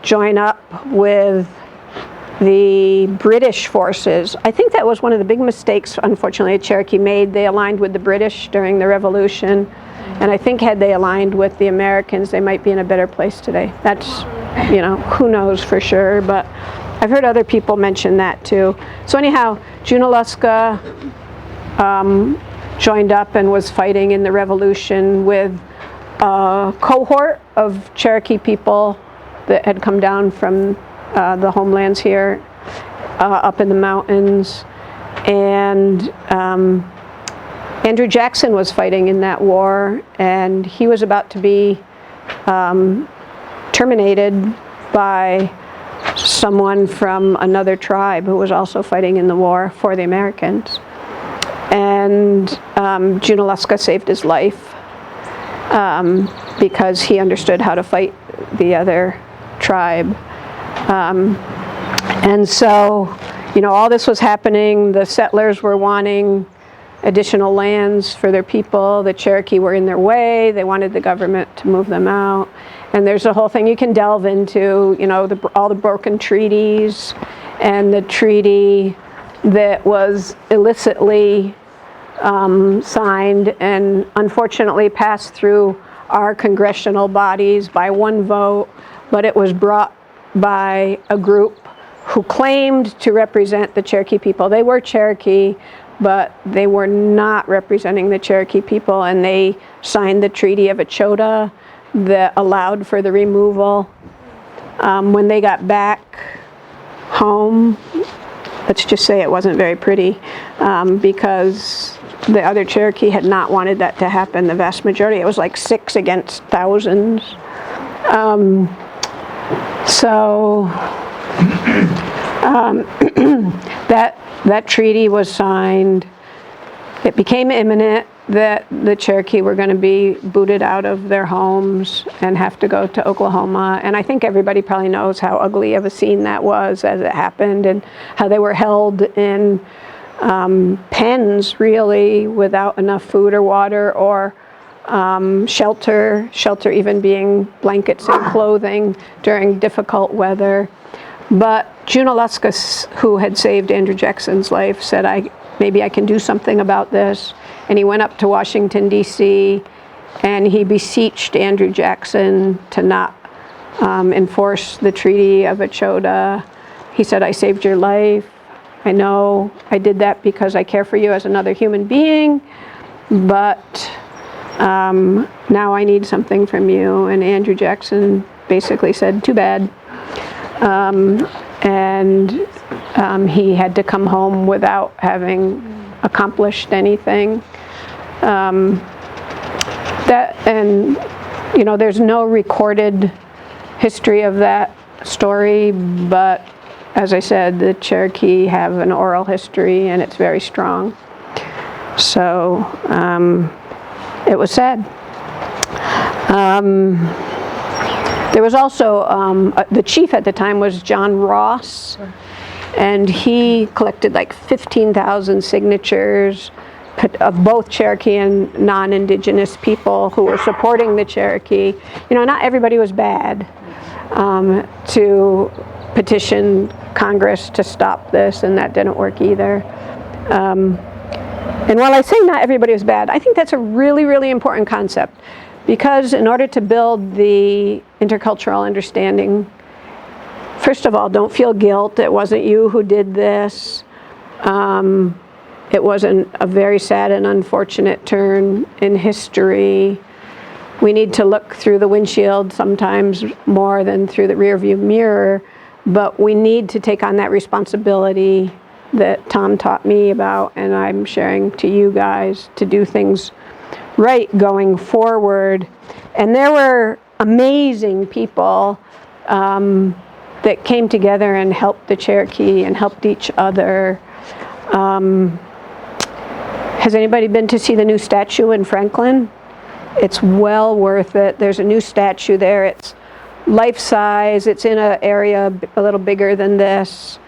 join up with the British forces. I think that was one of the big mistakes, unfortunately, Cherokee made. They aligned with the British during the Revolution, and I think had they aligned with the Americans, they might be in a better place today. That's, who knows for sure, but I've heard other people mention that too. So anyhow, Junaluska joined up and was fighting in the Revolution with a cohort of Cherokee people that had come down from the homelands here, up in the mountains. And Andrew Jackson was fighting in that war, and he was about to be terminated by someone from another tribe who was also fighting in the war for the Americans. And Junaluska saved his life because he understood how to fight the other tribe. And so, all this was happening. The settlers were wanting additional lands for their people. The Cherokee were in their way. They wanted the government to move them out. And there's a whole thing you can delve into, all the broken treaties, and the treaty that was illicitly signed and unfortunately passed through our congressional bodies by one vote, but it was brought by a group who claimed to represent the Cherokee people. They were Cherokee, but they were not representing the Cherokee people, and they signed the Treaty of Echota that allowed for the removal. When they got back home, let's just say it wasn't very pretty, because the other Cherokee had not wanted that to happen. The vast majority, it was like 6 against thousands. That treaty was signed. It became imminent that the Cherokee were going to be booted out of their homes and have to go to Oklahoma. And I think everybody probably knows how ugly of a scene that was as it happened, and how they were held in pens, really, without enough food or water or shelter even being blankets and clothing during difficult weather. But Junaluscus, who had saved Andrew Jackson's life, said, maybe I can do something about this. And he went up to Washington, D.C., and he beseeched Andrew Jackson to not enforce the Treaty of Ochota. He said, I saved your life. I know I did that because I care for you as another human being, but now I need something from you. And Andrew Jackson basically said, too bad. And he had to come home without having accomplished anything. There's no recorded history of that story, but as I said, the Cherokee have an oral history and it's very strong. So it was sad. There was also, the chief at the time was John Ross, and he collected like 15,000 signatures of both Cherokee and non-Indigenous people who were supporting the Cherokee. Not everybody was bad, to petition Congress to stop this, and that didn't work either. And while I say not everybody was bad, I think that's a really, really important concept, because in order to build the intercultural understanding, first of all, don't feel guilt. It wasn't you who did this. It wasn't a very sad and unfortunate turn in history. We need to look through the windshield sometimes more than through the rearview mirror, but we need to take on that responsibility that Tom taught me about, and I'm sharing to you guys, to do things right going forward. And there were amazing people that came together and helped the Cherokee and helped each other. Has anybody been to see the new statue in Franklin? It's well worth it. There's a new statue there. It's life-size. It's in an area a little bigger than this.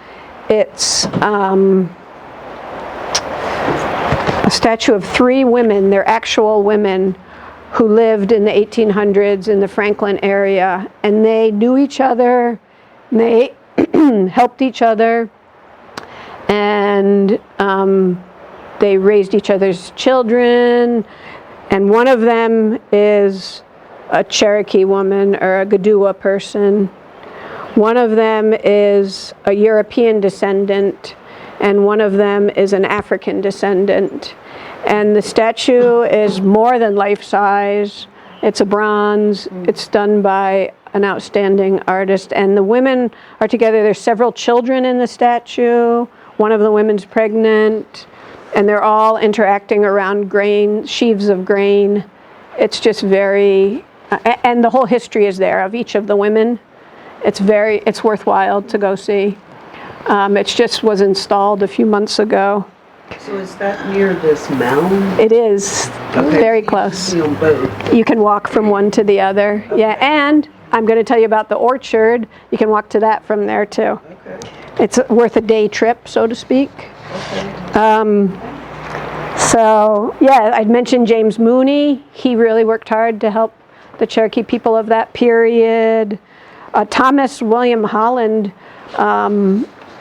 It's a statue of 3 women. They're actual women who lived in the 1800s in the Franklin area, and they knew each other, and they helped each other, and they raised each other's children, and one of them is a Cherokee woman or a Gadua person. One of them is a European descendant, and one of them is an African descendant. And the statue is more than life-size. It's a bronze. It's done by an outstanding artist. And the women are together. There's several children in the statue. One of the women's pregnant. And they're all interacting around grain, sheaves of grain. It's just very, and the whole history is there of each of the women. It's worthwhile to go see. It just was installed a few months ago. So is that near this mound? It is, very close. You can walk from one to the other. Okay. Yeah, and I'm going to tell you about the orchard. You can walk to that from there too. Okay. It's worth a day trip, so to speak. Okay. So, yeah, I'd mentioned James Mooney. He really worked hard to help the Cherokee people of that period. Thomas William Holland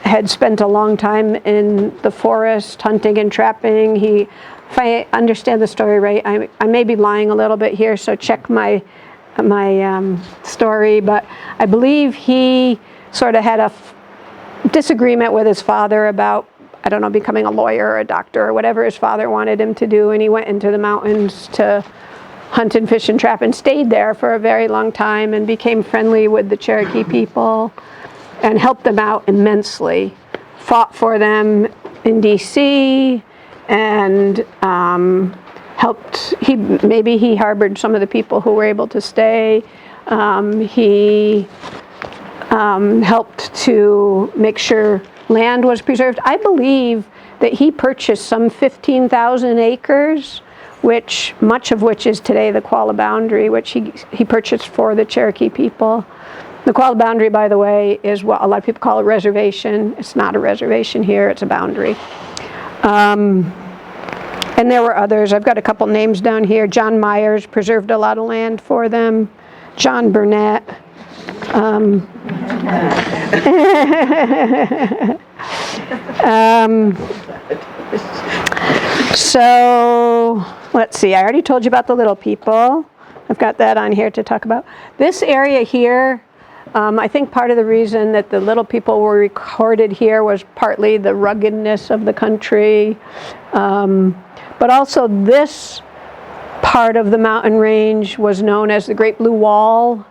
had spent a long time in the forest hunting and trapping. If I understand the story right, I may be lying a little bit here, so check my story, but I believe he sort of had a disagreement with his father about, I don't know, becoming a lawyer or a doctor or whatever his father wanted him to do, and he went into the mountains to hunt and fish and trap and stayed there for a very long time and became friendly with the Cherokee people and helped them out immensely. Fought for them in D.C. and helped, maybe he harbored some of the people who were able to stay. He helped to make sure land was preserved. I believe that he purchased some 15,000 acres, much of which is today the Qualla boundary, which he purchased for the Cherokee people. The Qualla boundary, by the way, is what a lot of people call a reservation. It's not a reservation here, it's a boundary. And there were others. I've got a couple names down here. John Myers preserved a lot of land for them. John Burnett. So, let's see. I already told you about the little people. I've got that on here to talk about. This area here, I think part of the reason that the little people were recorded here was partly the ruggedness of the country. But also this part of the mountain range was known as the Great Blue Wall.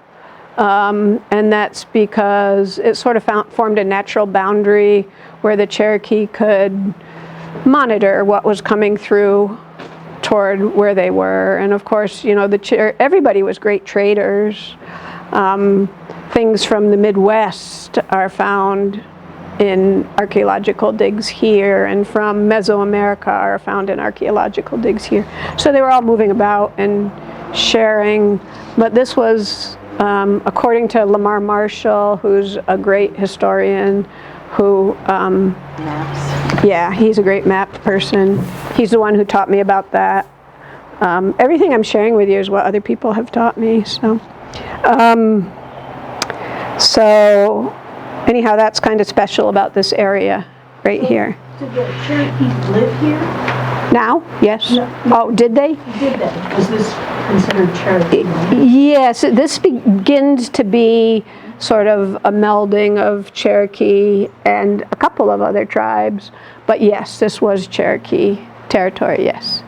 And that's because it sort of formed a natural boundary where the Cherokee could monitor what was coming through toward where they were. And of course, you know, everybody was great traders. Things from the Midwest are found in archaeological digs here, and from Mesoamerica are found in archaeological digs here. So they were all moving about and sharing. But this was, according to Lamar Marshall, who's a great historian, who, yeah, he's a great map person. He's the one who taught me about that. Everything I'm sharing with you is what other people have taught me. So anyhow, that's kind of special about this area right here. Did the Cherokees live here? Now? Yes. No. Oh, did they? Did they? Was this considered Cherokee? Yes, this begins to be sort of a melding of Cherokee and a couple of other tribes. But yes, this was Cherokee territory, yes.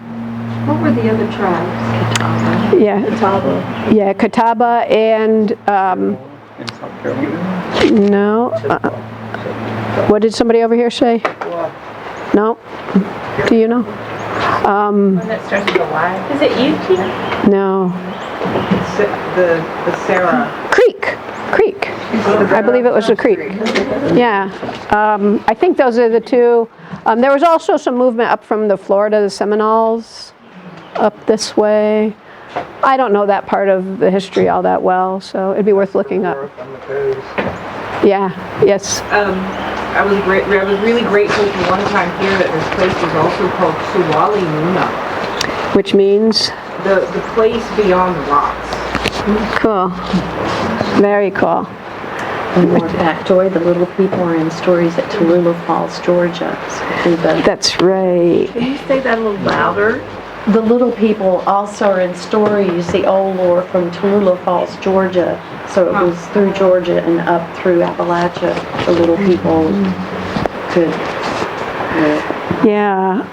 What were the other tribes? Yeah. Catawba. Yeah, Catawba and, In South Carolina? no. What did somebody over here say? No? Do you know? One that starts with a Y. Is it UT? No. The Sarah. Creek. I believe it was a creek. Yeah. I think those are the two. There was also some movement up from the Florida, the Seminoles, up this way. I don't know that part of the history all that well, so it'd be worth looking up. Yeah, yes. I was really grateful for one time here that this place was also called Suwali Muna, Which means? the place beyond the rocks. Cool. Very cool. One more factoid, the little people are in stories at Tallulah Falls, Georgia. So That's right. Can you say that a little louder? the little people also are in stories, the old lore from Tallulah Falls, Georgia. So it was through Georgia and up through Appalachia, the little people could live. Yeah.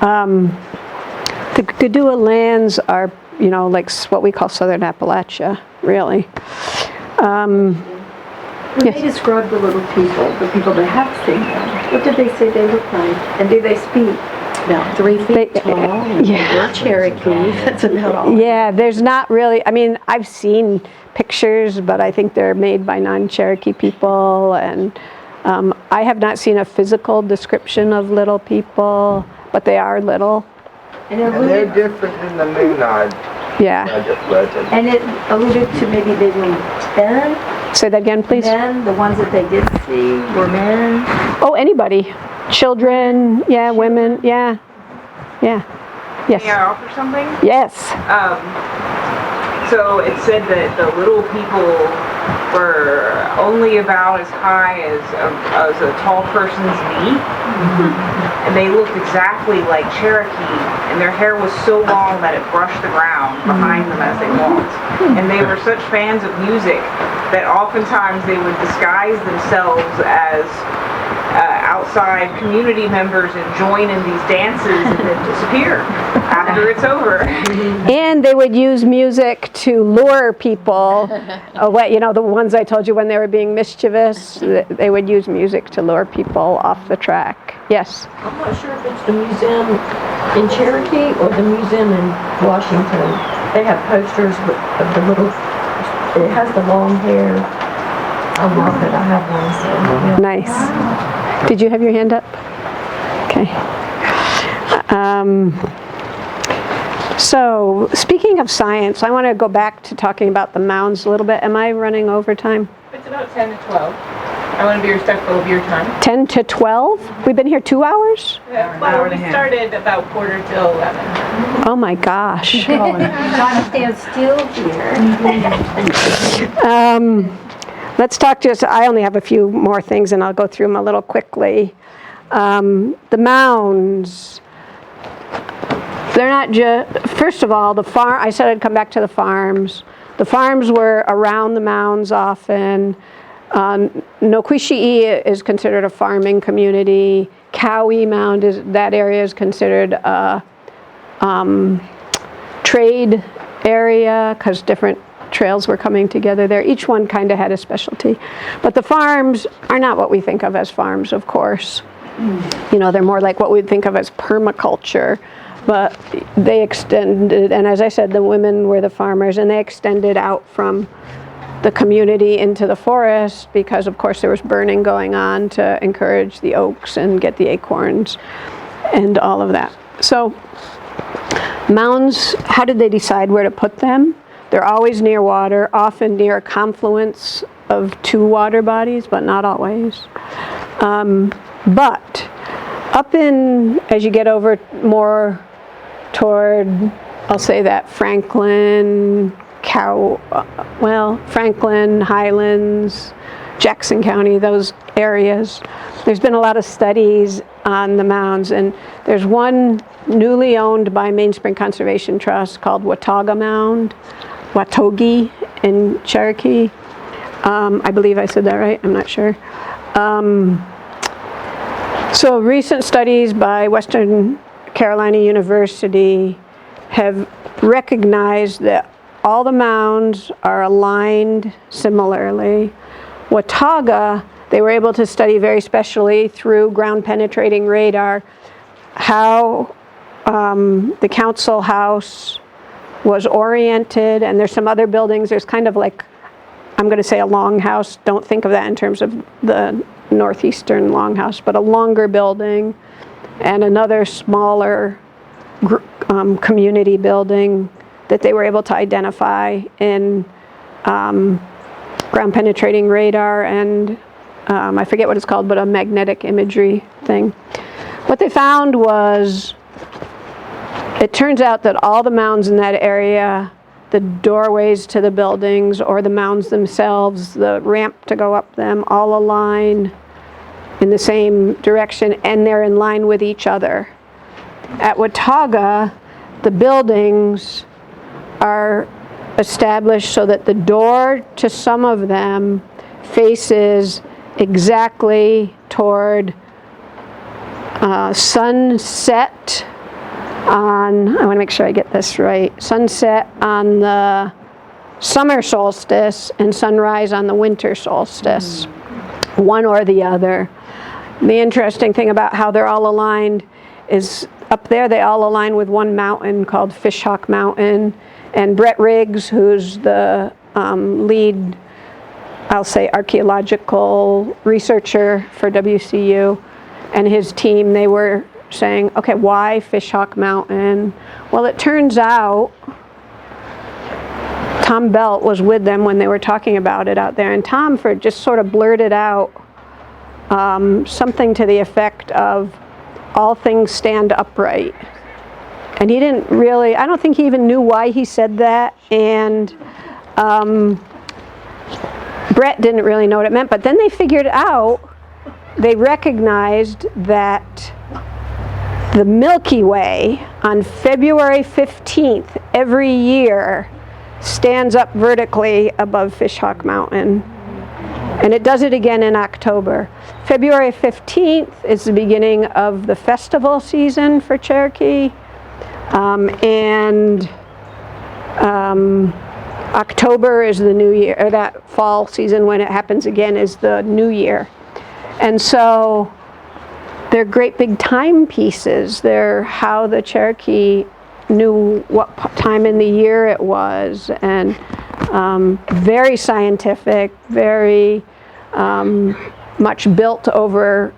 The Gadua lands are, you know, like what we call Southern Appalachia, really. When Yes. they describe the little people that have seen them, what did they say they look like? And do they speak? About 3 feet They- tall, and yeah. they're Cherokee. That's about all. Yeah, there's not really, I mean, I've seen pictures, but I think they're made by non-Cherokee people, and I have not seen a physical description of little people, but they are little. And And they're different than the Moonod Yeah. legend. And it alluded to maybe they were men, Say that again, please. the ones that they did see were men. Oh, anybody. Children, yeah, women, yeah. Yeah. Yes. May I offer something? Yes. So it said that the little people were only about as high as a tall person's knee. And they looked exactly like Cherokee, and their hair was so long that it brushed the ground behind them as they walked. And they were such fans of music that oftentimes they would disguise themselves as outside community members and join in these dances and then disappear after it's over. And they would use music to lure people away. You know, the ones I told you when they were being mischievous, they would use music to lure people off the track. Yes. I'm not sure if it's the museum in Cherokee or the museum in Washington. They have posters of the little, it has the long hair. I love it, I have one, so. Yeah. Nice. Did you have your hand up? Okay. So, speaking of science, I want to go back to talking about the mounds a little bit. Am I running over time? It's about 10 to 12. I want to be respectful of your time. 10 to 12? We've been here 2 hours? Well, we started about 11:15. Oh my gosh. Gotta stand still here. Let's talk just, I only have a few more things and I'll go through them a little quickly. The mounds. They're not just, first of all, I said I'd come back to the farms. The farms were around the mounds often. Noquisiyi is considered a farming community. Cowee Mound, that area is considered a trade area because different trails were coming together there. Each one kind of had a specialty. But the farms are not what we think of as farms, of course. You know, they're more like what we'd think of as permaculture. But they extended, and as I said, the women were the farmers, and they extended out from the community into the forest because, of course, there was burning going on to encourage the oaks and get the acorns and all of that. So mounds, how did they decide where to put them? They're always near water, often near a confluence of two water bodies, but not always. But up in, as you get over more toward, I'll say that Franklin, Franklin, Highlands, Jackson County, those areas. There's been a lot of studies on the mounds, and there's one newly owned by Mainspring Conservation Trust called Watauga Mound, Watogi in Cherokee. I believe I said that right, I'm not sure. So recent studies by Western Carolina University have recognized that all the mounds are aligned similarly. Watauga, they were able to study very specially through ground penetrating radar how the council house was oriented, and there's some other buildings. There's kind of like, I'm going to say a longhouse. Don't think of that in terms of the northeastern longhouse, but a longer building and another smaller community building that they were able to identify in ground penetrating radar and I forget what it's called, but a magnetic imagery thing. What they found was, it turns out that all the mounds in that area, the doorways to the buildings or the mounds themselves, the ramp to go up them, all align in the same direction, and they're in line with each other. At Watauga, the buildings are established so that the door to some of them faces exactly toward sunset on, I want to make sure I get this right, sunset on the summer solstice and sunrise on the winter solstice, one or the other. The interesting thing about how they're all aligned is up there they all align with one mountain called Fishhawk Mountain, and Brett Riggs, who's the lead, I'll say, archaeological researcher for WCU, and his team, they were saying, okay, why Fishhawk Mountain? Well, it turns out Tom Belt was with them when they were talking about it out there, and Tom just sort of blurted out something to the effect of, all things stand upright. And he didn't really, I don't think he even knew why he said that, and Brett didn't really know what it meant, but then they figured out, they recognized that the Milky Way on February 15th every year stands up vertically above Fishhawk Mountain. And it does it again in October. February 15th is the beginning of the festival season for Cherokee. October is the new year, or that fall season when it happens again is the new year. And so they're great big timepieces. They're how the Cherokee knew what time in the year it was, and very scientific, very much built over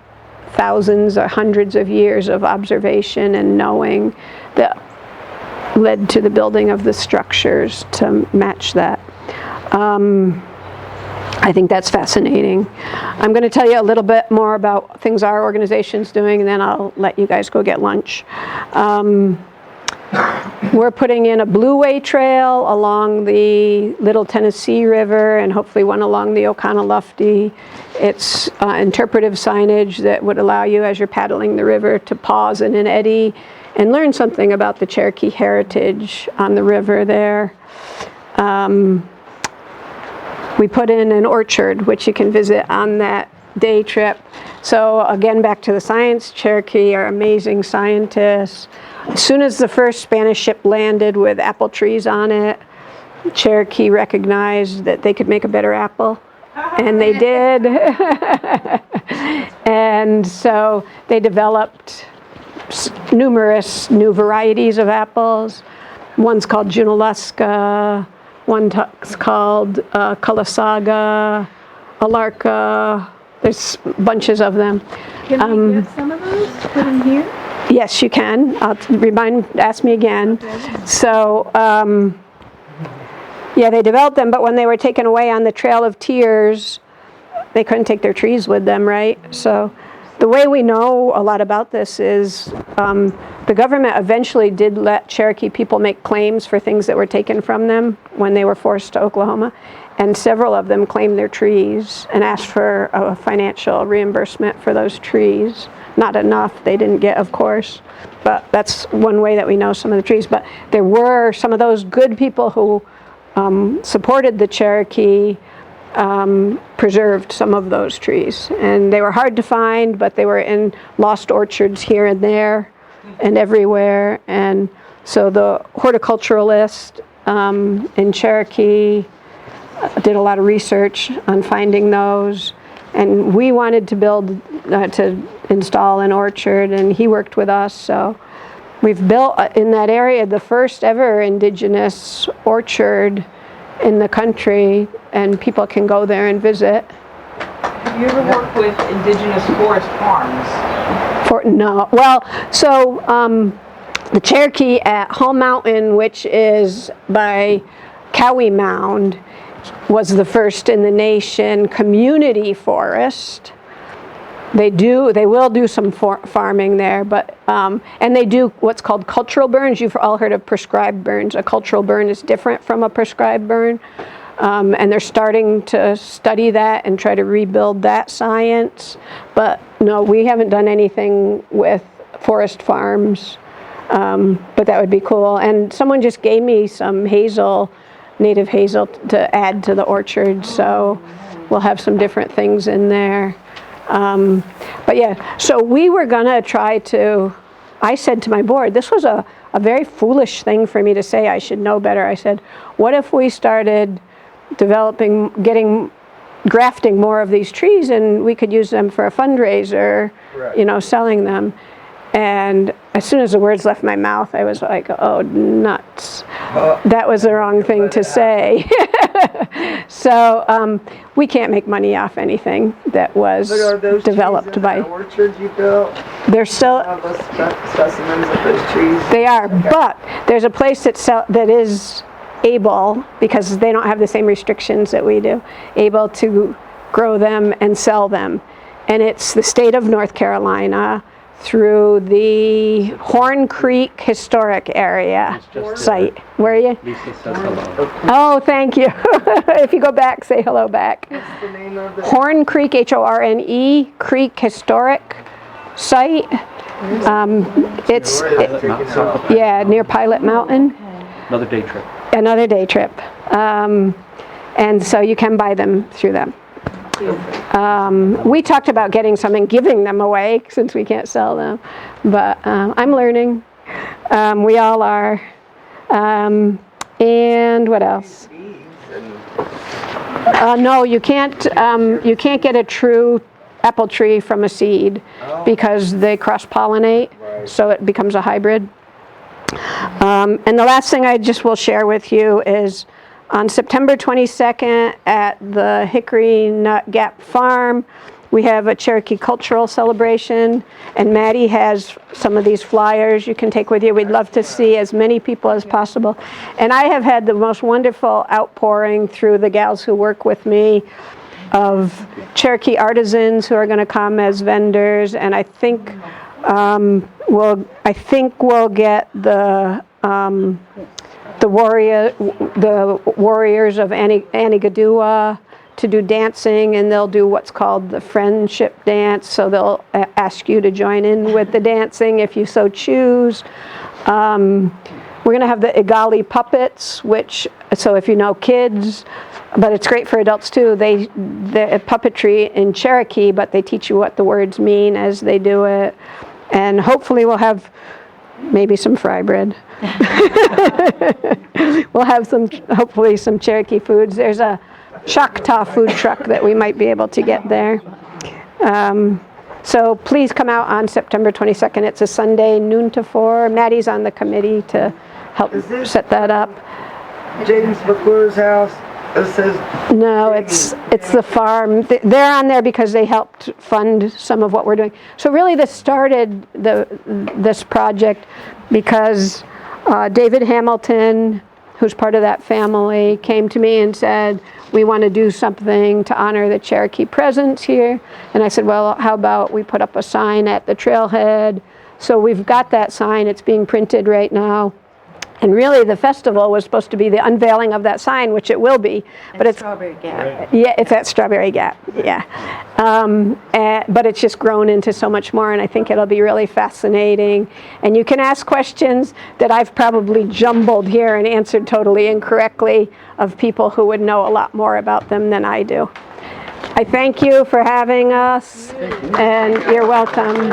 thousands or hundreds of years of observation and knowing that led to the building of the structures to match that. I think that's fascinating. I'm going to tell you a little bit more about things our organization's doing, and then I'll let you guys go get lunch. We're putting in a Blueway Trail along the Little Tennessee River and hopefully one along the Oconaluftee. It's interpretive signage that would allow you, as you're paddling the river, to pause in an eddy and learn something about the Cherokee heritage on the river there. We put in an orchard, which you can visit on that day trip. So again, back to the science, Cherokee are amazing scientists. As soon as the first Spanish ship landed with apple trees on it, Cherokee recognized that they could make a better apple, and they did. And so they developed numerous new varieties of apples. One's called Junaluska, one's called Calasaga, Alarka. There's bunches of them. Can we get some of those put in here? Yes, you can. Ask me again. Okay. So, yeah, they developed them, but when they were taken away on the Trail of Tears, they couldn't take their trees with them, right? So the way we know a lot about this is the government eventually did let Cherokee people make claims for things that were taken from them when they were forced to Oklahoma. And several of them claimed their trees and asked for a financial reimbursement for those trees. Not enough, they didn't get, of course, but that's one way that we know some of the trees. But there were some of those good people who supported the Cherokee, preserved some of those trees. And they were hard to find, but they were in lost orchards here and there and everywhere. And so the horticulturalist in Cherokee did a lot of research on finding those. And we wanted to install an orchard, and he worked with us. So we've built in that area the first ever indigenous orchard in the country, and people can go there and visit. Have you ever worked with indigenous forest farms? No. Well, so the Cherokee at Home Mountain, which is by Cowee Mound, was the first in the nation community forest. They will do some farming there, but and they do what's called cultural burns. You've all heard of prescribed burns. A cultural burn is different from a prescribed burn, and they're starting to study that and try to rebuild that science. But no, we haven't done anything with forest farms, but that would be cool. And someone just gave me some hazel, native hazel, to add to the orchard, so we'll have some different things in there. But yeah, so we were gonna try to, I said to my board, this was a very foolish thing for me to say, I should know better. I said, what if we started grafting more of these trees, and we could use them for a fundraiser, right, selling them. And as soon as the words left my mouth, I was like, oh, nuts. That was the wrong thing to say. So we can't make money off anything that was developed by... orchards you built? They're still... Specimens of those trees? They are, but there's a place that is able, because they don't have the same restrictions that we do, able to grow them and sell them. And it's the state of North Carolina, through the Horn Creek Historic Area site. Where are you? Lisa says hello. Oh, thank you. If you go back, say hello back. What's the name of it? Horn Creek, Horne Creek Historic site. It's near Pilot Mountain. Another day trip. Another day trip. And so you can buy them through them. We talked about getting some and giving them away since we can't sell them, but I'm learning. We all are. And what else? No, you can't get a true apple tree from a seed because they cross-pollinate, so it becomes a hybrid. And the last thing I just will share with you is on September 22nd at the Hickory Nut Gap Farm, we have a Cherokee Cultural Celebration, and Maddie has some of these flyers you can take with you. We'd love to see as many people as possible. And I have had the most wonderful outpouring through the gals who work with me of Cherokee artisans who are going to come as vendors, and I think we'll get the warriors of Anigadua to do dancing, and they'll do what's called the friendship dance. So they'll ask you to join in with the dancing if you so choose. We're going to have the Igali puppets, so if you know kids, but it's great for adults too. The puppetry in Cherokee, but they teach you what the words mean as they do it. And hopefully we'll have maybe some fry bread. We'll have hopefully some Cherokee foods. There's a Choctaw food truck that we might be able to get there. So please come out on September 22nd. It's a Sunday, noon to 4. Maddie's on the committee to help set that up. James McClure's house, it says... No, it's the farm. They're on there because they helped fund some of what we're doing. So really this started this project because David Hamilton, who's part of that family, came to me and said, we want to do something to honor the Cherokee presence here. And I said, well, how about we put up a sign at the trailhead? So we've got that sign. It's being printed right now. And really, the festival was supposed to be the unveiling of that sign, which it will be. But it's Strawberry Gap. Yeah, it's at Strawberry Gap, yeah. But it's just grown into so much more, and I think it'll be really fascinating. And you can ask questions that I've probably jumbled here and answered totally incorrectly of people who would know a lot more about them than I do. I thank you for having us, and you're welcome.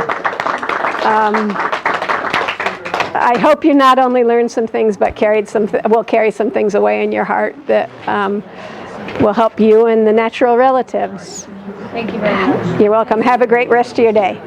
I hope you not only learned some things, but will carry some things away in your heart that will help you and the natural relatives. Thank you very much. You're welcome. Have a great rest of your day.